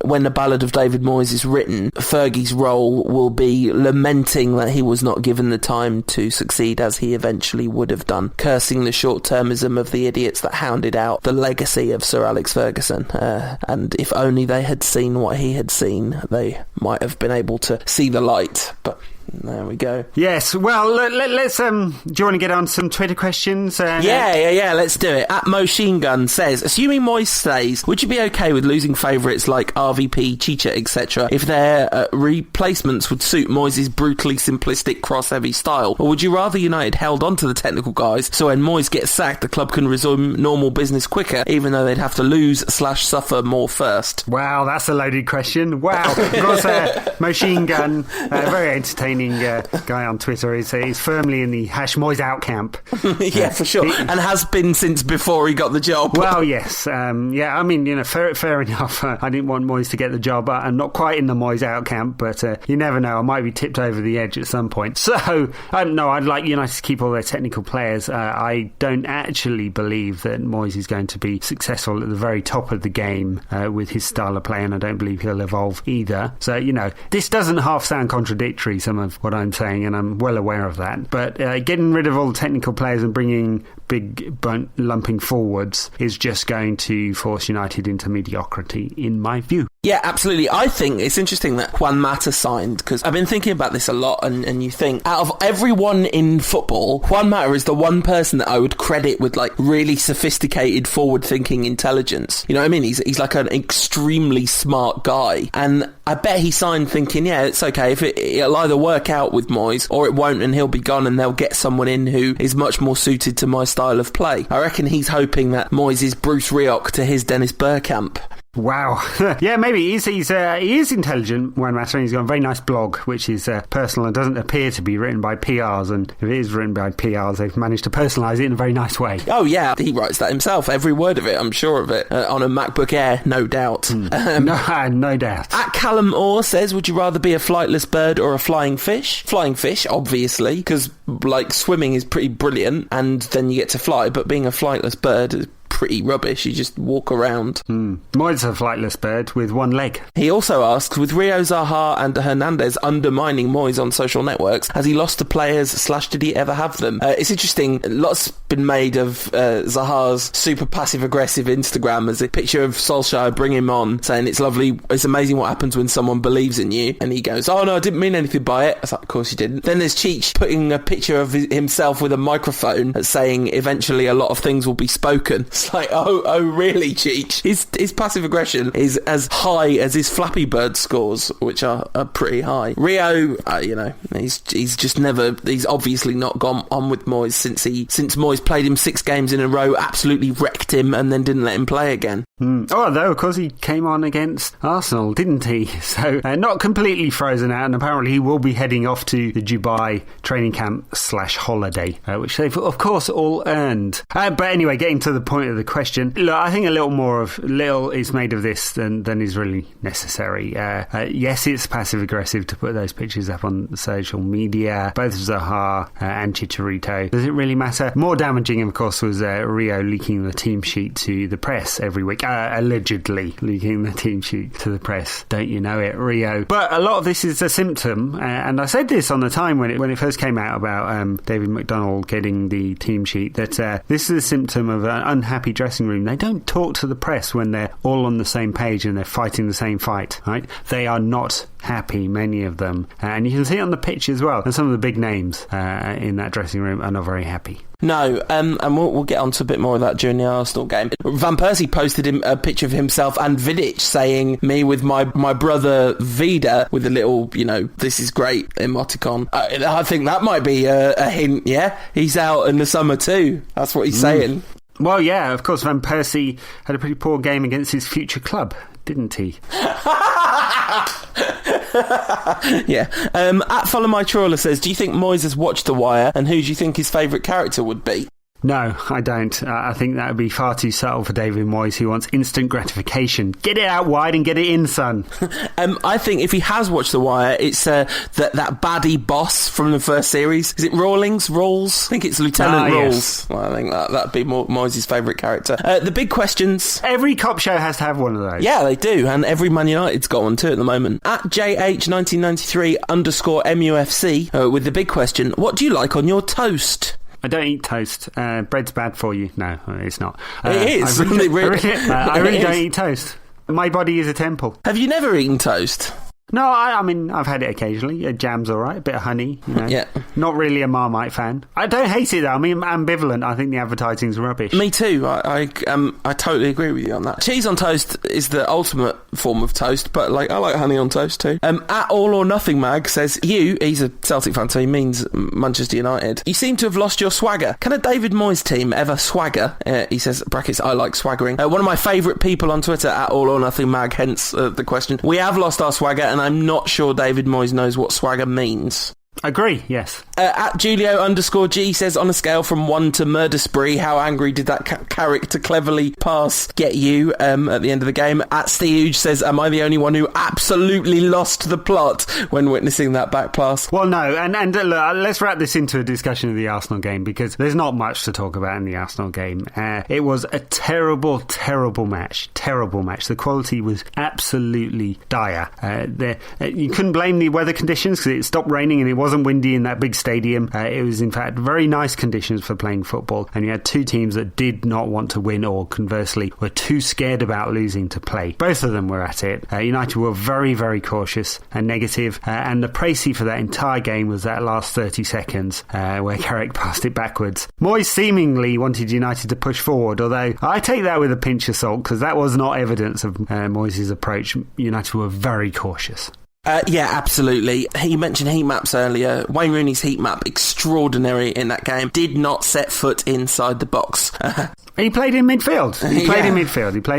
when the Ballad of David Moyes is written, Fergie's role will be lamenting that he was not given the time to succeed as he eventually would have done, cursing the short-termism of the idiots that hounded out the legacy of Sir Alex Ferguson, and if only they had seen what he had seen, they might have been able to see the light. But there we go. Yes, well, let's do you want to get on some Twitter questions? Yeah, let's do it. At Machine Gun says, assuming Moyes stays, would you be okay with losing favourites like RVP, Chicha, etc. if their replacements would suit Moyes' brutally simplistic cross-heavy style? Or would you rather United held on to the technical guys, so when Moyes gets sacked, the club can resume normal business quicker, even though they'd have to lose/suffer more first? Wow, that's a loaded question. Wow. Of course, Machine Gun, very entertaining guy on Twitter, is firmly in the #Moyes out camp. Yeah, for sure. And has been since before he got the job. Well, yes. Yeah, I mean, you know, fair enough. I didn't want Moyes to get the job. I'm not quite in the Moyes out camp, but you never know. I might be tipped over the edge at some point. So, no, I'd like United to keep all their technical players. I don't actually believe that Moyes is going to be successful at the very top of the game with his style of play, and I don't believe he'll evolve either. So, you know, this doesn't half sound contradictory, some of what I'm saying, and I'm well aware of that. But getting rid of all the technical players and bringing big lumping forwards is just going to force United into mediocrity, in my view. Yeah, absolutely. I think it's interesting that Juan Mata signed, because I've been thinking about this a lot, and you think, out of everyone in football, Juan Mata is the one person that I would credit with, like, really sophisticated, forward-thinking intelligence. You know what I mean? He's like an extremely smart guy, and I bet he signed thinking, yeah, it's okay, if it'll either work out with Moyes, or it won't, and he'll be gone, and they'll get someone in who is much more suited to my style of play. I reckon he's hoping that Moyes is Bruce Rioch to his Dennis Bergkamp. Wow. Yeah, maybe he is intelligent, Juan Mata, and he's got a very nice blog, which is personal and doesn't appear to be written by PRs, and if it is written by PRs, they've managed to personalise it in a very nice way. Oh yeah, he writes that himself, every word of it, I'm sure of it, on a MacBook Air, no doubt. No doubt. At Callum Orr says, would you rather be a flightless bird or a flying fish? Flying fish, obviously, because like swimming is pretty brilliant, and then you get to fly, but being a flightless bird is pretty rubbish. You just walk around. Moyes a flightless bird with one leg. He also asks, with Rio, Zaha and Hernandez undermining Moyes on social networks, has he lost to players / did he ever have them? It's interesting. Lots been made of Zaha's super passive-aggressive Instagram as a picture of Solskjaer bring him on, saying it's lovely, it's amazing what happens when someone believes in you. And he goes, oh no, I didn't mean anything by it. I was like, of course you didn't. Then there's Cheech putting a picture of himself with a microphone saying eventually a lot of things will be spoken. It's like, oh really, Cheech? His passive aggression is as high as his Flappy Bird scores, which are pretty high. Rio, he's just never, he's obviously not gone on with Moyes since Moyes played him 6 games in a row, absolutely wrecked him, and then didn't let him play again. Although, of course, he came on against Arsenal, didn't he? So, not completely frozen out, and apparently he will be heading off to the Dubai training camp / holiday, which they've, of course, all earned. But anyway, getting to the point of the question, look, I think a little is made of this than is really necessary. Yes, it's passive-aggressive to put those pictures up on social media, both Zaha and Chicharito. Does it really matter? More damaging, of course, was Rio leaking the team sheet to the press every week. Allegedly leaking the team sheet to the press. Don't you know it, Rio? But a lot of this is a symptom, and I said this on the time when it first came out about David McDonnell getting the team sheet, that this is a symptom of an unhappy dressing room. They don't talk to the press when they're all on the same page and they're fighting the same fight, right? They are not happy, many of them. And you can see it on the pitch as well. And some of the big names in that dressing room are not very happy. No, and we'll get on to a bit more of that during the Arsenal game. Van Persie posted him a picture of himself and Vidic saying, me with my brother Vida, with a little, this is great emoticon. I think that might be a hint, yeah? He's out in the summer too. That's what he's saying. Well, yeah, of course, Van Persie had a pretty poor game against his future club, didn't he? Yeah. At Follow My Trawler says, do you think Moyes has watched The Wire, and who do you think his favourite character would be? No, I don't. I think that would be far too subtle for David Moyes, who wants instant gratification. Get it out wide and get it in, son. I think if he has watched The Wire, it's that baddie boss from the first series. Is it Rawls? I think it's Lieutenant Rawls. Yes. Well, I think that'd be Moyes' favourite character. The big questions. Every cop show has to have one of those. Yeah, they do, and every Man United's got one too at the moment. At JH1993_MUFC, with the big question, what do you like on your toast? I don't eat toast. Bread's bad for you. No, it's not. It is. I really don't eat toast. My body is a temple. Have you never eaten toast? No, I mean, I've had it occasionally. Jam's all right, a bit of honey, Yeah. Not really a Marmite fan. I don't hate it, though. I mean, I'm ambivalent. I think the advertising's rubbish. Me too. I totally agree with you on that. Cheese on toast is the ultimate form of toast, but I like honey on toast too. At All or Nothing Mag says, he's a Celtic fan, so he means Manchester United. You seem to have lost your swagger. Can a David Moyes team ever swagger? He says, brackets, I like swaggering. One of my favourite people on Twitter, at All or Nothing Mag, hence the question. We have lost our swagger, and I'm not sure David Moyes knows what swagger means. Agree, yes. At Julio_G says, on a scale from 1 to murder spree, how angry did that character cleverly pass get you at the end of the game? At Steve says, am I the only one who absolutely lost the plot when witnessing that back pass? Well, no, and look, let's wrap this into a discussion of the Arsenal game, because there's not much to talk about in the Arsenal game. It was a terrible match. The quality was absolutely dire. You couldn't blame the weather conditions, because it stopped raining and it wasn't windy in that big stadium. It was, in fact, very nice conditions for playing football, and you had two teams that did not want to win, or conversely were too scared about losing to play. Both of them were at it. United were very, very cautious and negative, and the précis for that entire game was that last 30 seconds where Carrick passed it backwards. Moyes seemingly wanted United to push forward, although I take that with a pinch of salt, because that was not evidence of Moyes' approach. United were very cautious. Yeah, absolutely. He mentioned heat maps earlier. Wayne Rooney's heat map, extraordinary in that game. Did not set foot inside the box. He played in midfield. He played in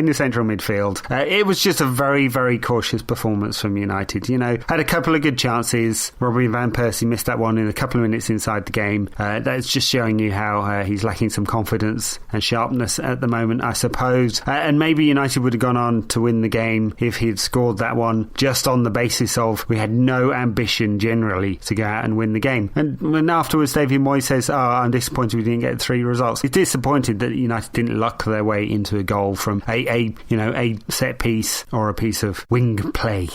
the central midfield. It was just a very, very cautious performance from United. Had a couple of good chances. Robin Van Persie missed that one in a couple of minutes inside the game. That's just showing you how he's lacking some confidence and sharpness at the moment, I suppose. And maybe United would have gone on to win the game if he'd scored that one just on the basis of we had no ambition generally to go out and win the game. And when afterwards David Moyes says, I'm disappointed we didn't get 3 results. He's disappointed that United United didn't luck their way into a goal from a set piece or a piece of wing play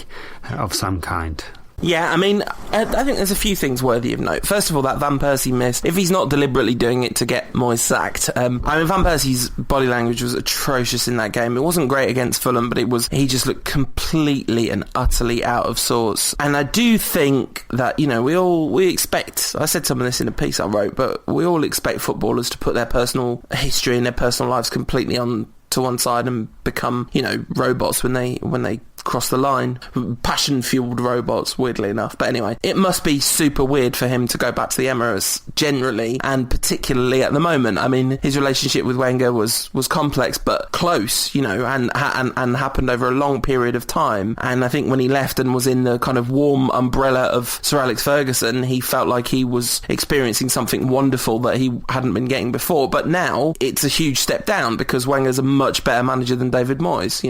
of some kind. Yeah, I mean, I think there's a few things worthy of note. First of all, that Van Persie miss, if he's not deliberately doing it to get Moyes sacked, Van Persie's body language was atrocious in that game. It wasn't great against Fulham, but he just looked completely and utterly out of sorts. And I do think that, we expect, I said some of this in a piece I wrote, but we all expect footballers to put their personal history and their personal lives completely on to one side and become, robots when they cross the line. Passion-fueled robots, weirdly enough. But anyway, it must be super weird for him to go back to the Emirates generally, and particularly at the moment. I mean, his relationship with Wenger was complex, but close, and happened over a long period of time. And I think when he left and was in the kind of warm umbrella of Sir Alex Ferguson, he felt like he was experiencing something wonderful that he hadn't been getting before. But now, it's a huge step down, because Wenger's a much better manager than David Moyes,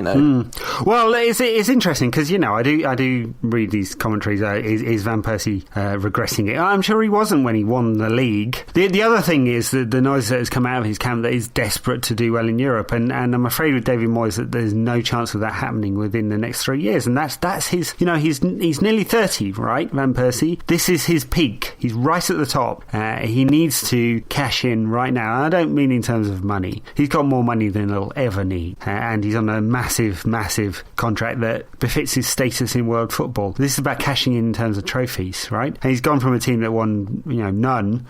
Well, it's interesting because I do read these commentaries. Is Van Persie regressing? I'm sure he wasn't when he won the league. The other thing is that the noise that has come out of his camp that he's desperate to do well in Europe, and I'm afraid with David Moyes that there's no chance of that happening within the next 3 years. And that's his. He's nearly 30, right? Van Persie. This is his peak. He's right at the top. He needs to cash in right now. And I don't mean in terms of money. He's got more money than he'll ever need, and he's on a massive contract that befits his status in world football. This is about cashing in terms of trophies, right? And he's gone from a team that won, none,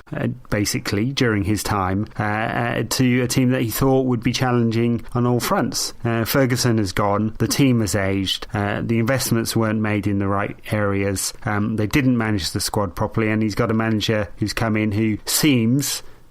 basically, during his time, to a team that he thought would be challenging on all fronts. Ferguson has gone, the team has aged, the investments weren't made in the right areas, they didn't manage the squad properly, and he's got a manager who's come in who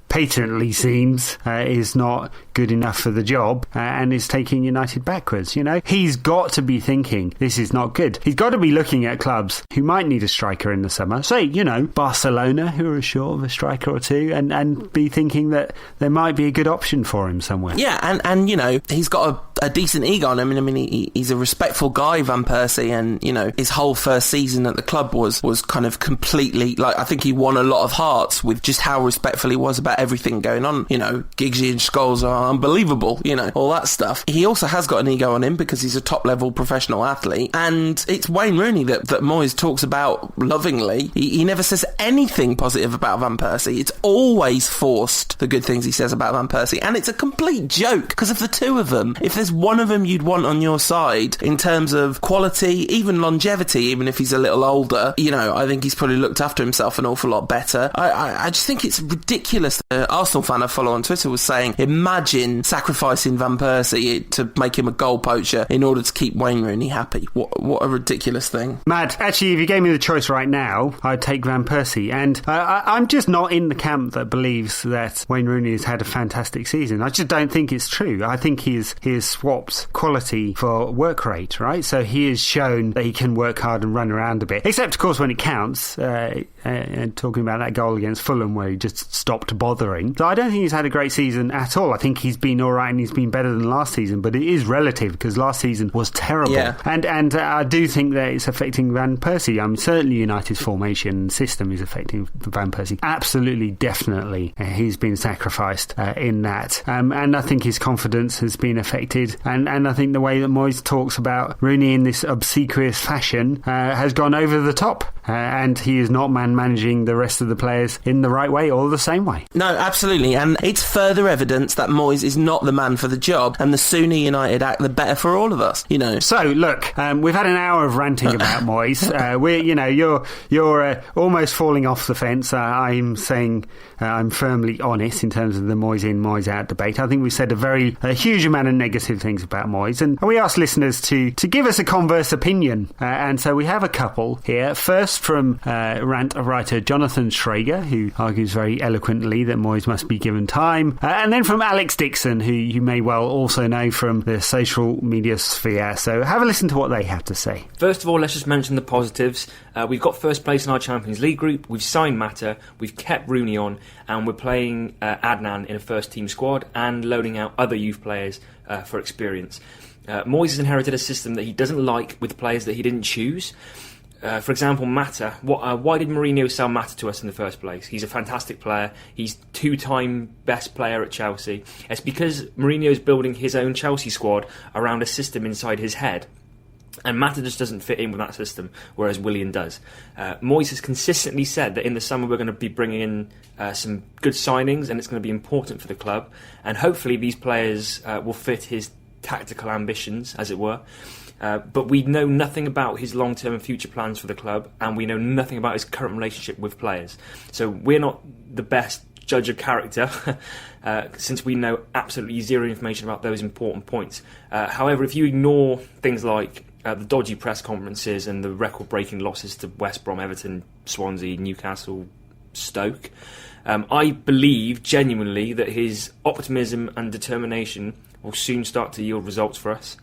patently seems is not good enough for the job, and is taking United backwards. He's got to be thinking this is not good. He's got to be looking at clubs who might need a striker in the summer, say Barcelona, who are short of a striker or two, and be thinking that there might be a good option for him somewhere. Yeah, and he's got a decent ego on him. I mean, he's a respectful guy, Van Persie, and his whole first season at the club was kind of completely, I think he won a lot of hearts with just how respectful he was about everything going on. Giggsy and Scholes are unbelievable, all that stuff. He also has got an ego on him because he's a top-level professional athlete, and it's Wayne Rooney that Moyes talks about lovingly. He never says anything positive about Van Persie. It's always forced, the good things he says about Van Persie, and it's a complete joke, because of the two of them. If there's one of them you'd want on your side in terms of quality, even longevity, even if he's a little older, I think he's probably looked after himself an awful lot better. I just think it's ridiculous. Arsenal fan I follow on Twitter was saying, imagine sacrificing Van Persie to make him a goal poacher in order to keep Wayne Rooney happy. What a ridiculous thing. Mad. Actually, if you gave me the choice right now, I'd take Van Persie, and I'm just not in the camp that believes that Wayne Rooney has had a fantastic season. I just don't think it's true. I think he has swapped quality for work rate, right? So he has shown that he can work hard and run around a bit, except of course when it counts, talking about that goal against Fulham where he just stopped bothering. So I don't think he's had a great season at all. I think he's been alright and he's been better than last season, but it is relative because last season was terrible. Yeah. And I do think that it's affecting Van Persie. Certainly United's formation system is affecting Van Persie. Absolutely, definitely. He's been sacrificed in that. And I think his confidence has been affected. And I think the way that Moyes talks about Rooney in this obsequious fashion has gone over the top. And he is not managing the rest of the players in the right way or the same way. No, absolutely. And it's further evidence that Moyes is not the man for the job, and the sooner United act, the better for all of us, So, look, we've had an hour of ranting about Moyes. You're almost falling off the fence. I'm saying I'm firmly honest in terms of the Moyes in, Moyes out debate. I think we've said a huge amount of negative things about Moyes, and we asked listeners to give us a converse opinion. And so we have a couple here. First, from rant writer Jonathan Schrager, who argues very eloquently that Moyes must be given time. And then from Alex Dixon, who you may well also know from the social media sphere. So have a listen to what they have to say. First of all, let's just mention the positives. We've got first place in our Champions League group, we've signed Mata, we've kept Rooney on, and we're playing Adnan in a first team squad and loading out other youth players for experience. Moyes has inherited a system that he doesn't like with players that he didn't choose. For example, Mata. Why did Mourinho sell Mata to us in the first place? He's a fantastic player. He's 2-time best player at Chelsea. It's because Mourinho's building his own Chelsea squad around a system inside his head. And Mata just doesn't fit in with that system, whereas Willian does. Moyes has consistently said that in the summer we're going to be bringing in some good signings, and it's going to be important for the club. And hopefully these players will fit his tactical ambitions, as it were. But we know nothing about his long-term and future plans for the club, and we know nothing about his current relationship with players. So we're not the best judge of character, since we know absolutely zero information about those important points. However, if you ignore things like the dodgy press conferences and the record-breaking losses to West Brom, Everton, Swansea, Newcastle, Stoke, I believe genuinely that his optimism and determination will soon start to yield results for us.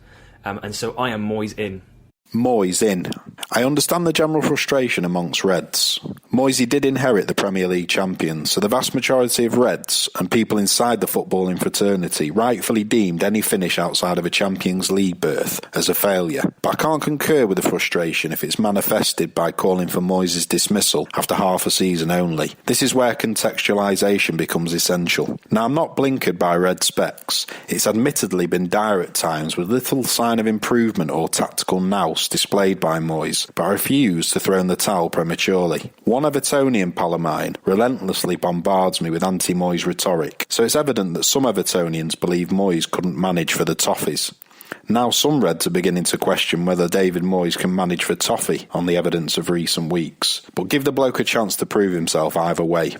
And so I am Moyes in. Moyes in. I understand the general frustration amongst Reds. Moyes did inherit the Premier League champions, so the vast majority of Reds and people inside the footballing fraternity rightfully deemed any finish outside of a Champions League berth as a failure. But I can't concur with the frustration if it's manifested by calling for Moyes' dismissal after half a season only. This is where contextualisation becomes essential. Now, I'm not blinkered by red specs. It's admittedly been dire at times with little sign of improvement or tactical nous displayed by Moyes, but I refuse to throw in the towel prematurely. One Evertonian pal of mine relentlessly bombards me with anti-Moyes rhetoric, so it's evident that some Evertonians believe Moyes couldn't manage for the Toffees. Now some Reds are beginning to question whether David Moyes can manage for Toffee on the evidence of recent weeks, but give the bloke a chance to prove himself either way.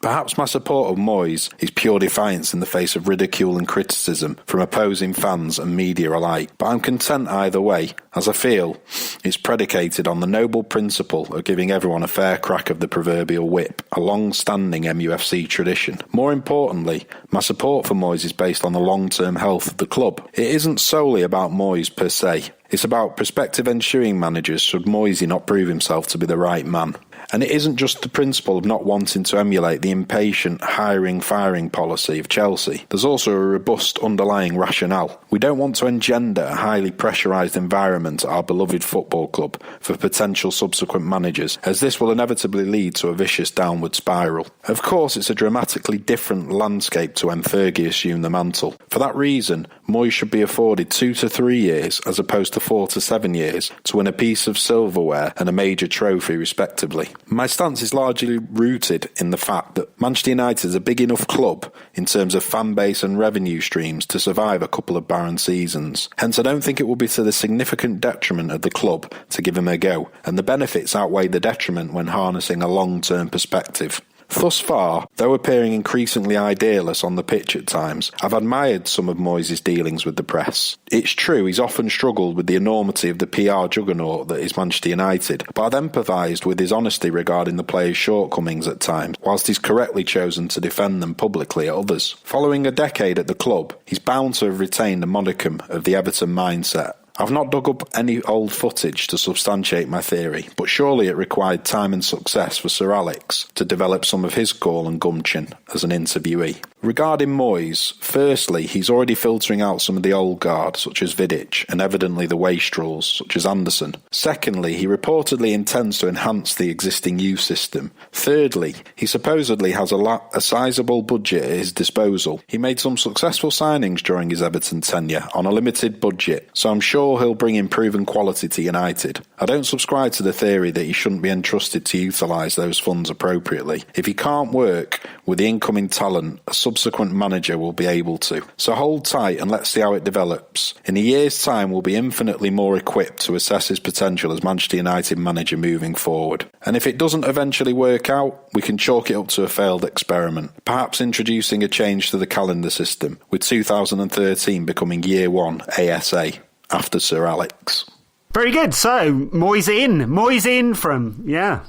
Perhaps my support of Moyes is pure defiance in the face of ridicule and criticism from opposing fans and media alike, but I'm content either way, as I feel it's predicated on the noble principle of giving everyone a fair crack of the proverbial whip, a long-standing MUFC tradition. More importantly, my support for Moyes is based on the long-term health of the club. It isn't solely about Moyes per se. It's about prospective ensuing managers should Moyes not prove himself to be the right man. And it isn't just the principle of not wanting to emulate the impatient hiring-firing policy of Chelsea. There's also a robust underlying rationale. We don't want to engender a highly pressurised environment at our beloved football club for potential subsequent managers, as this will inevitably lead to a vicious downward spiral. Of course, it's a dramatically different landscape to when Fergie assumed the mantle. For that reason, Moyes should be afforded 2 to 3 years, as opposed to 4 to 7 years, to win a piece of silverware and a major trophy respectively. My stance is largely rooted in the fact that Manchester United is a big enough club in terms of fan base and revenue streams to survive a couple of barren seasons. Hence, I don't think it will be to the significant detriment of the club to give him a go, and the benefits outweigh the detriment when harnessing a long-term perspective. Thus far, though appearing increasingly idealist on the pitch at times, I've admired some of Moyes' dealings with the press. It's true he's often struggled with the enormity of the PR juggernaut that is Manchester United, but I've empathised with his honesty regarding the players' shortcomings at times, whilst he's correctly chosen to defend them publicly at others. Following a decade at the club, he's bound to have retained the modicum of the Everton mindset. I've not dug up any old footage to substantiate my theory, but surely it required time and success for Sir Alex to develop some of his gall and gumption as an interviewee. Regarding Moyes, firstly, he's already filtering out some of the old guard, such as Vidic, and evidently the wastrels, such as Anderson. Secondly, he reportedly intends to enhance the existing youth system. Thirdly, he supposedly has a sizable budget at his disposal. He made some successful signings during his Everton tenure on a limited budget, so I'm sure he'll bring improving quality to United. I don't subscribe to the theory that he shouldn't be entrusted to utilise those funds appropriately. If he can't work with the incoming talent, a subsequent manager will be able to. So hold tight and let's see how it develops. In a year's time, we'll be infinitely more equipped to assess his potential as Manchester United manager moving forward. And if it doesn't eventually work out, we can chalk it up to a failed experiment, perhaps introducing a change to the calendar system, with 2013 becoming year one ASA. After Sir Alex. Very good. So, Moyes in from, yeah.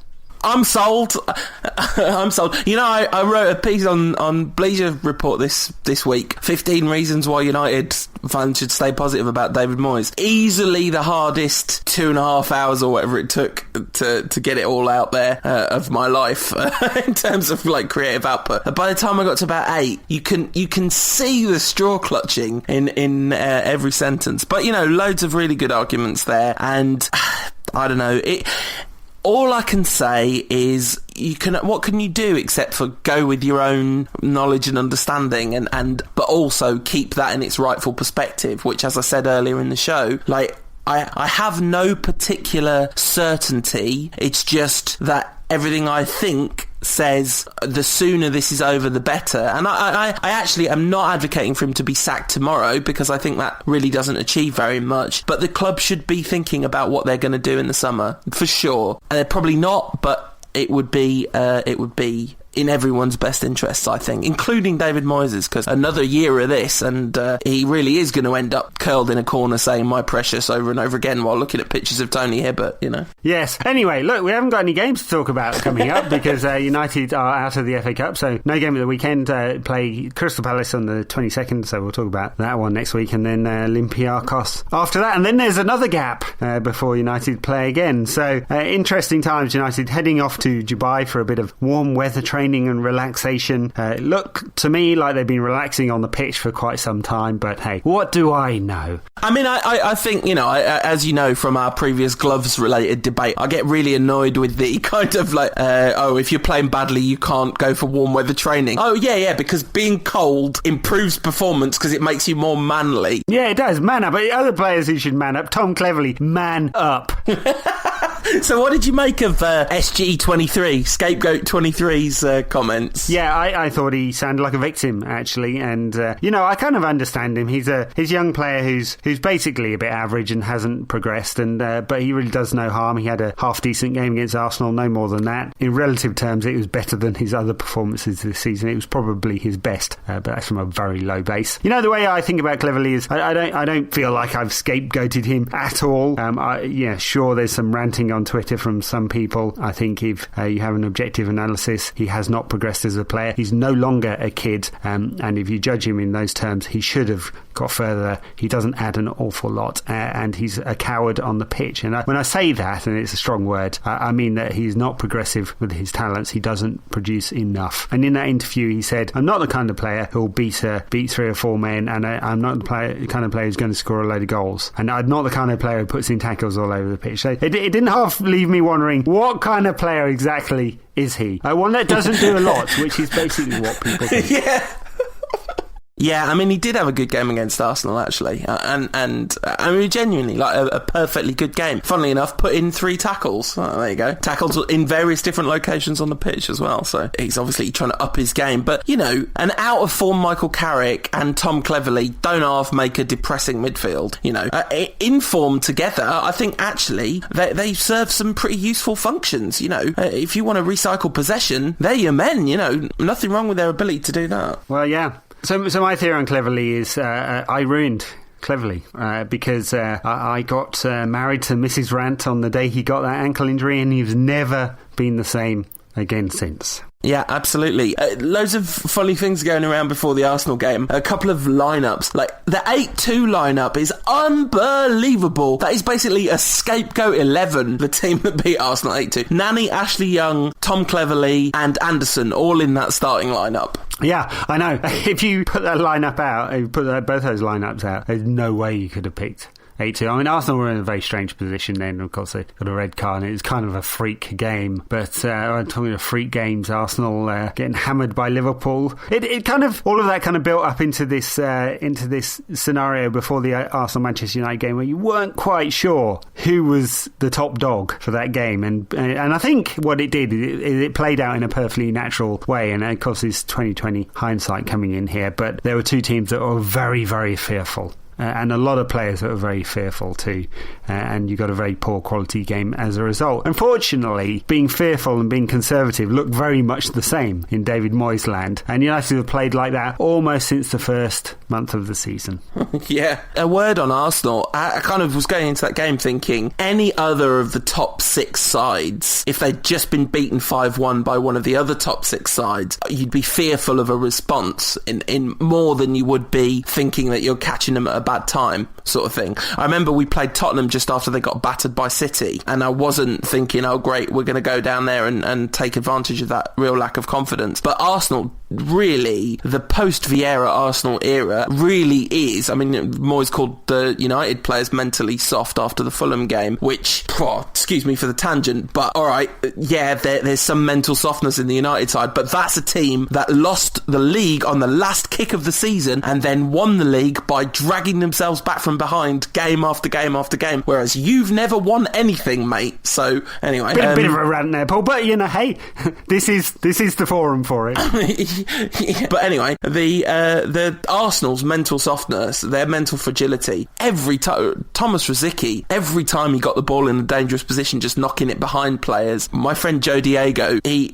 I'm sold. I'm sold. You know, I wrote a piece on Bleacher Report this week. 15 reasons why United fans should stay positive about David Moyes. Easily the hardest 2.5 hours or whatever it took to get it all out there of my life in terms of like creative output. By the time I got to about 8, you can see the straw clutching in every sentence. But you know, loads of really good arguments there, and I don't know. All I can say is what can you do except for go with your own knowledge and understanding but also keep that in its rightful perspective, which, as I said earlier in the show, like I have no particular certainty. It's just that everything I think says the sooner this is over, the better. And I actually am not advocating for him to be sacked tomorrow, because I think that really doesn't achieve very much. But the club should be thinking about what they're going to do in the summer, for sure. And they're probably not, but it would be in everyone's best interests, I think, including David Moyes', because another year of this, and he really is going to end up curled in a corner saying "my precious" over and over again while looking at pictures of Tony Hibbert, you know. Yes. Anyway, look, we haven't got any games to talk about coming up because United are out of the FA Cup, so no game at the weekend. Play Crystal Palace on the 22nd, so we'll talk about that one next week, and then Olympiacos after that, and then there's another gap before United play again. So interesting times. United heading off to Dubai for a bit of warm weather training and relaxation. Look to me like they've been relaxing on the pitch for quite some time, but hey, what do I know? I mean, I think, you know, as you know from our previous gloves-related debate, I get really annoyed with the kind of like, if you're playing badly, you can't go for warm weather training. Oh, yeah, because being cold improves performance because it makes you more manly. Yeah, it does. Man up. Other players who should man up. Tom Cleverley, man up. So what did you make of SG23, Scapegoat 23's comments? Yeah, I thought he sounded like a victim, actually, and I kind of understand him. He's a young player who's basically a bit average and hasn't progressed, and but he really does no harm. He had a half-decent game against Arsenal, no more than that. In relative terms, it was better than his other performances this season. It was probably his best, but that's from a very low base. You know, the way I think about Cleverley is I don't feel like I've scapegoated him at all. Sure, there's some ranting on Twitter from some people. I think if you have an objective analysis, he has not progressed as a player. He's no longer a kid, and if you judge him in those terms, he should have got further. He doesn't add an awful lot, and he's a coward on the pitch. And when I say that, and it's a strong word, I mean that he's not progressive with his talents. He doesn't produce enough. And in that interview, he said, "I'm not the kind of player who'll beat 3 or 4 men, and I'm not the kind of player who's going to score a load of goals. And I'm not the kind of player who puts in tackles all over the pitch." So it didn't half leave me wondering, what kind of player exactly is he? One that doesn't do a lot, which is basically what people think. Yeah. Yeah, I mean, he did have a good game against Arsenal, actually, and I mean, genuinely, like a perfectly good game. Funnily enough, put in 3 tackles. Oh, there you go. Tackles in various different locations on the pitch as well, so he's obviously trying to up his game. But, you know, an out-of-form Michael Carrick and Tom Cleverley don't half make a depressing midfield, you know. In form together, I think, actually, they serve some pretty useful functions, you know. If you want to recycle possession, they're your men, you know. Nothing wrong with their ability to do that. Well, yeah. So my theory on Cleverley is I ruined Cleverley because I got married to Mrs. Rant on the day he got that ankle injury, and he's never been the same again since. Yeah, absolutely. Loads of funny things going around before the Arsenal game. A couple of lineups. Like, the 8-2 lineup is unbelievable. That is basically a scapegoat 11, the team that beat Arsenal 8-2. Nani, Ashley Young, Tom Cleverley and Anderson, all in that starting lineup. Yeah, I know. If you put that lineup out, if you put both those lineups out, there's no way you could have picked 8-2. I mean, Arsenal were in a very strange position then. Of course, they got a red card, and it was kind of a freak game. But I'm talking of freak games. Arsenal getting hammered by Liverpool. It kind of, all of that kind of built up into this scenario before the Arsenal-Manchester United game, where you weren't quite sure who was the top dog for that game. And I think what it did, it played out in a perfectly natural way. And of course, it's 2020 hindsight coming in here. But there were 2 teams that were very, very fearful. And a lot of players that were very fearful too, and you got a very poor quality game as a result. Unfortunately, being fearful and being conservative look very much the same in David Moyes land, and United have played like that almost since the first month of the season. Yeah. A word on Arsenal. I kind of was going into that game thinking any other of the top 6 sides, if they'd just been beaten 5-1 by one of the other top 6 sides, you'd be fearful of a response in more than you would be thinking that you're catching them at a bad time, sort of thing. I remember we played Tottenham just after they got battered by City, and I wasn't thinking, oh great, we're going to go down there and take advantage of that real lack of confidence. But Arsenal, really, the post-Vieira Arsenal era really is, I mean, Moyes called the United players mentally soft after the Fulham game, which, excuse me for the tangent, but all right, yeah, there's some mental softness in the United side, but that's a team that lost the league on the last kick of the season and then won the league by dragging themselves back from behind game after game after game, whereas you've never won anything, mate. So anyway, bit of a rant there, Paul, but hey, this is the forum for it. Yeah, but anyway, the Arsenal's mental softness, their mental fragility, every time Thomas Rosicky, every time he got the ball in a dangerous position, just knocking it behind players. My friend Joe Diego, he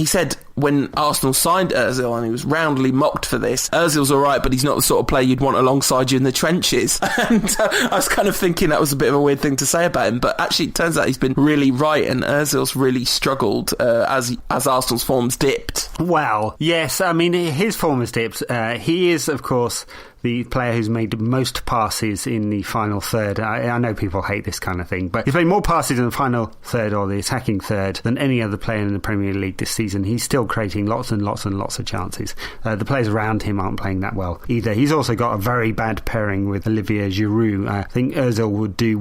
said when Arsenal signed Ozil, and he was roundly mocked for this, Ozil's alright, but he's not the sort of player you'd want alongside you in the trenches. And I was kind of thinking that was a bit of a weird thing to say about him, but actually it turns out he's been really right, and Ozil's really struggled as Arsenal's form's dipped. Well, yes, I mean, his form has dipped. He is, of course, the player who's made most passes in the final third. I know people hate this kind of thing, but he's made more passes in the final third or the attacking third than any other player in the Premier League this season. He's still creating lots and lots and lots of chances. The players around him aren't playing that well either. He's also got a very bad pairing with Olivier Giroud. I think Ozil would do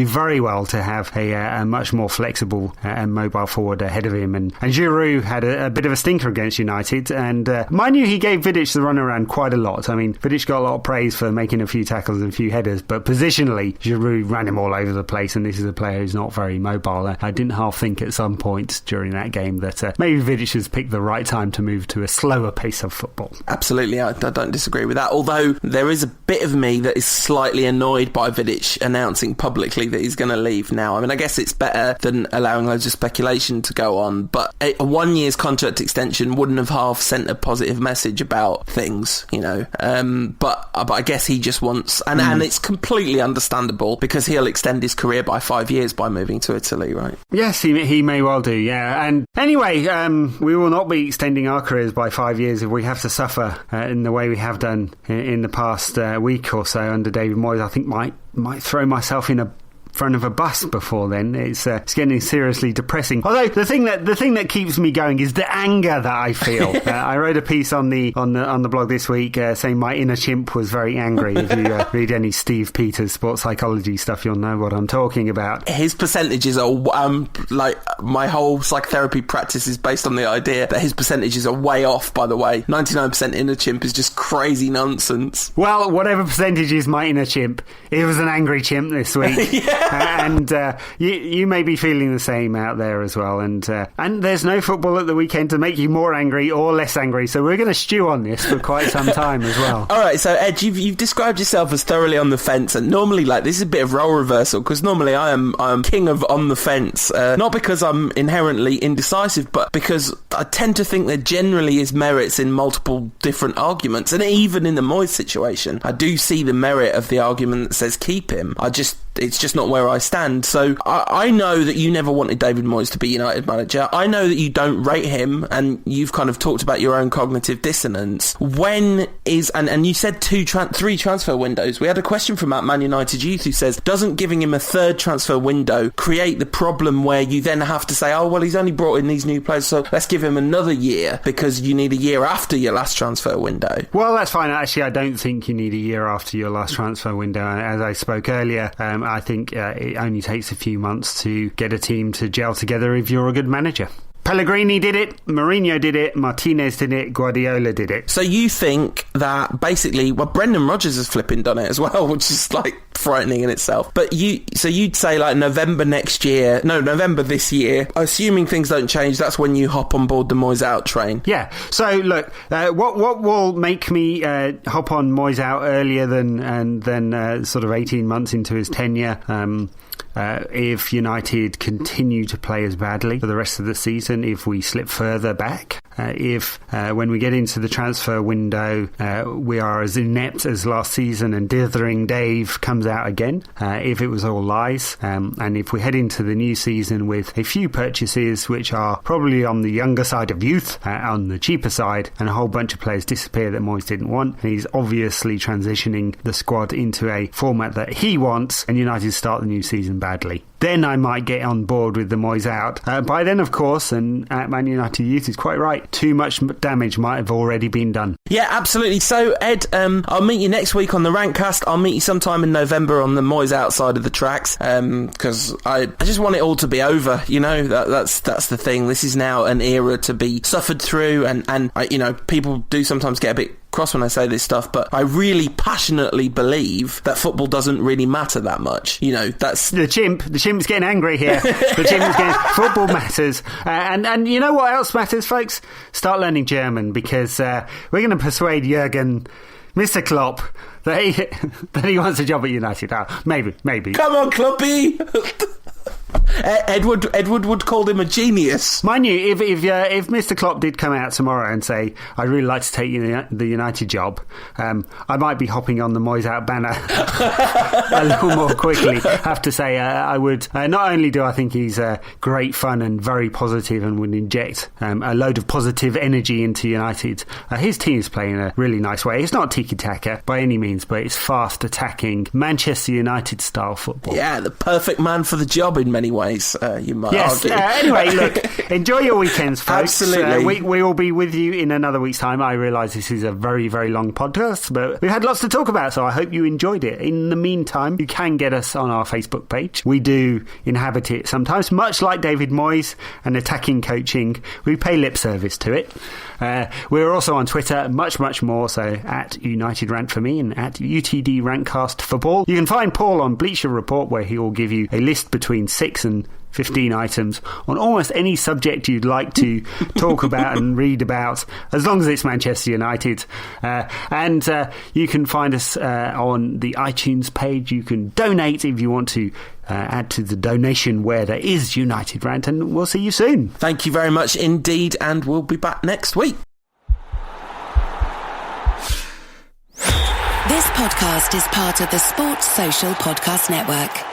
very well to have a much more flexible and mobile forward ahead of him. And Giroud had a bit of a stinker against United, and mind you, he gave Vidic the runaround quite a lot. I mean, Vidic got a lot of praise for making a few tackles and a few headers, but positionally Giroud ran him all over the place, and this is a player who's not very mobile. I didn't half think at some point during that game that maybe Vidic has picked the right time to move to a slower pace of football. Absolutely, I don't disagree with that, although there is a bit of me that is slightly annoyed by Vidic announcing publicly that he's going to leave now. I mean, I guess it's better than allowing loads of speculation to go on, but a 1 year's contract extension wouldn't have half sent a positive message about things, you know. But I guess he just wants, and it's completely understandable, because he'll extend his career by 5 years by moving to Italy, right? Yes, he may well do, yeah. And anyway, we will not be extending our careers by 5 years if we have to suffer in the way we have done in the past week or so under David Moyes. I think might throw myself in front of a bus before then. It's getting seriously depressing. Although the thing that keeps me going is the anger that I feel. I wrote a piece on the blog this week saying my inner chimp was very angry. If you read any Steve Peters sports psychology stuff, you'll know what I'm talking about. His percentages are like, my whole psychotherapy practice is based on the idea that his percentages are way off, by the way. 99% inner chimp is just crazy nonsense. Well, whatever percentage is my inner chimp, it was an angry chimp this week. Yeah. And you may be feeling the same out there as well. And there's no football at the weekend to make you more angry or less angry. So we're going to stew on this for quite some time as well. All right. So Ed, you've described yourself as thoroughly on the fence, and normally, like, this is a bit of role reversal, because normally I am king of on the fence, not because I'm inherently indecisive, but because I tend to think there generally is merits in multiple different arguments, and even in the Moyes situation, I do see the merit of the argument that says keep him. It's just not where I stand. So I know that you never wanted David Moyes to be United manager. I know that you don't rate him, and you've kind of talked about your own cognitive dissonance. When is, and you said 3 transfer windows. We had a question from Man United Youth who says, doesn't giving him a third transfer window create the problem where you then have to say, oh, well, he's only brought in these new players, so let's give him another year because you need a year after your last transfer window? Well, that's fine. Actually, I don't think you need a year after your last transfer window. As I spoke earlier, I think it only takes a few months to get a team to gel together if you're a good manager. Pellegrini did it, Mourinho did it, Martinez did it, Guardiola did it. So you think that basically, well, Brendan Rodgers has flipping done it as well, which is like frightening in itself. But you'd say like November this year, assuming things don't change, that's when you hop on board the Moyes out train. Yeah. So look, what will make me hop on Moyes out earlier than sort of 18 months into his tenure? If United continue to play as badly for the rest of the season, if we slip further back, if when we get into the transfer window we are as inept as last season and Dithering Dave comes out again, if it was all lies, and if we head into the new season with a few purchases which are probably on the younger side of youth, on the cheaper side, and a whole bunch of players disappear that Moyes didn't want, and he's obviously transitioning the squad into a format that he wants, and United start the new season badly, then I might get on board with the Moyes out. By then, of course, and at Man United Youth is quite right, too much damage might have already been done. Yeah, absolutely. So, Ed, I'll meet you next week on the Rantcast. I'll meet you sometime in November on the Moyes outside of the tracks, because I just want it all to be over. You know, that's the thing. This is now an era to be suffered through, and you know, people do sometimes get a bit cross when I say this stuff, but I really passionately believe that football doesn't really matter that much. You know, that's the chimp's getting angry here. The chimp's getting football matters, and you know what else matters, folks? Start learning German, because we're going to persuade Jurgen, Mr. Klopp, that he wants a job at United. Maybe. Come on, Kloppy. Edward would call him a genius. Mind you, if Mr. Klopp did come out tomorrow and say, I'd really like to take the United job, I might be hopping on the Moyes out banner a little more quickly. I have to say, I would. Not only do I think he's great fun and very positive and would inject a load of positive energy into United, his team's playing in a really nice way. It's not tiki-taka by any means, but it's fast attacking Manchester United style football. Yeah, the perfect man for the job in many ways, you might argue. Anyway, look, enjoy your weekends, folks. Absolutely. We will be with you in another week's time. I realise this is a very, very long podcast, but we've had lots to talk about, so I hope you enjoyed it. In the meantime, you can get us on our Facebook page. We do inhabit it sometimes, much like David Moyes and attacking coaching. We pay lip service to it. We're also on Twitter, much, much more, so at United Rant for me and at UTD Rantcast Football. You can find Paul on Bleacher Report, where he will give you a list between 6 and 15 items on almost any subject you'd like to talk about and read about, as long as it's Manchester United. And you can find us on the iTunes page. You can donate if you want to add to the donation where there is United Rant, and we'll see you soon. Thank you very much indeed, and we'll be back next week. This podcast is part of the Sports Social Podcast Network.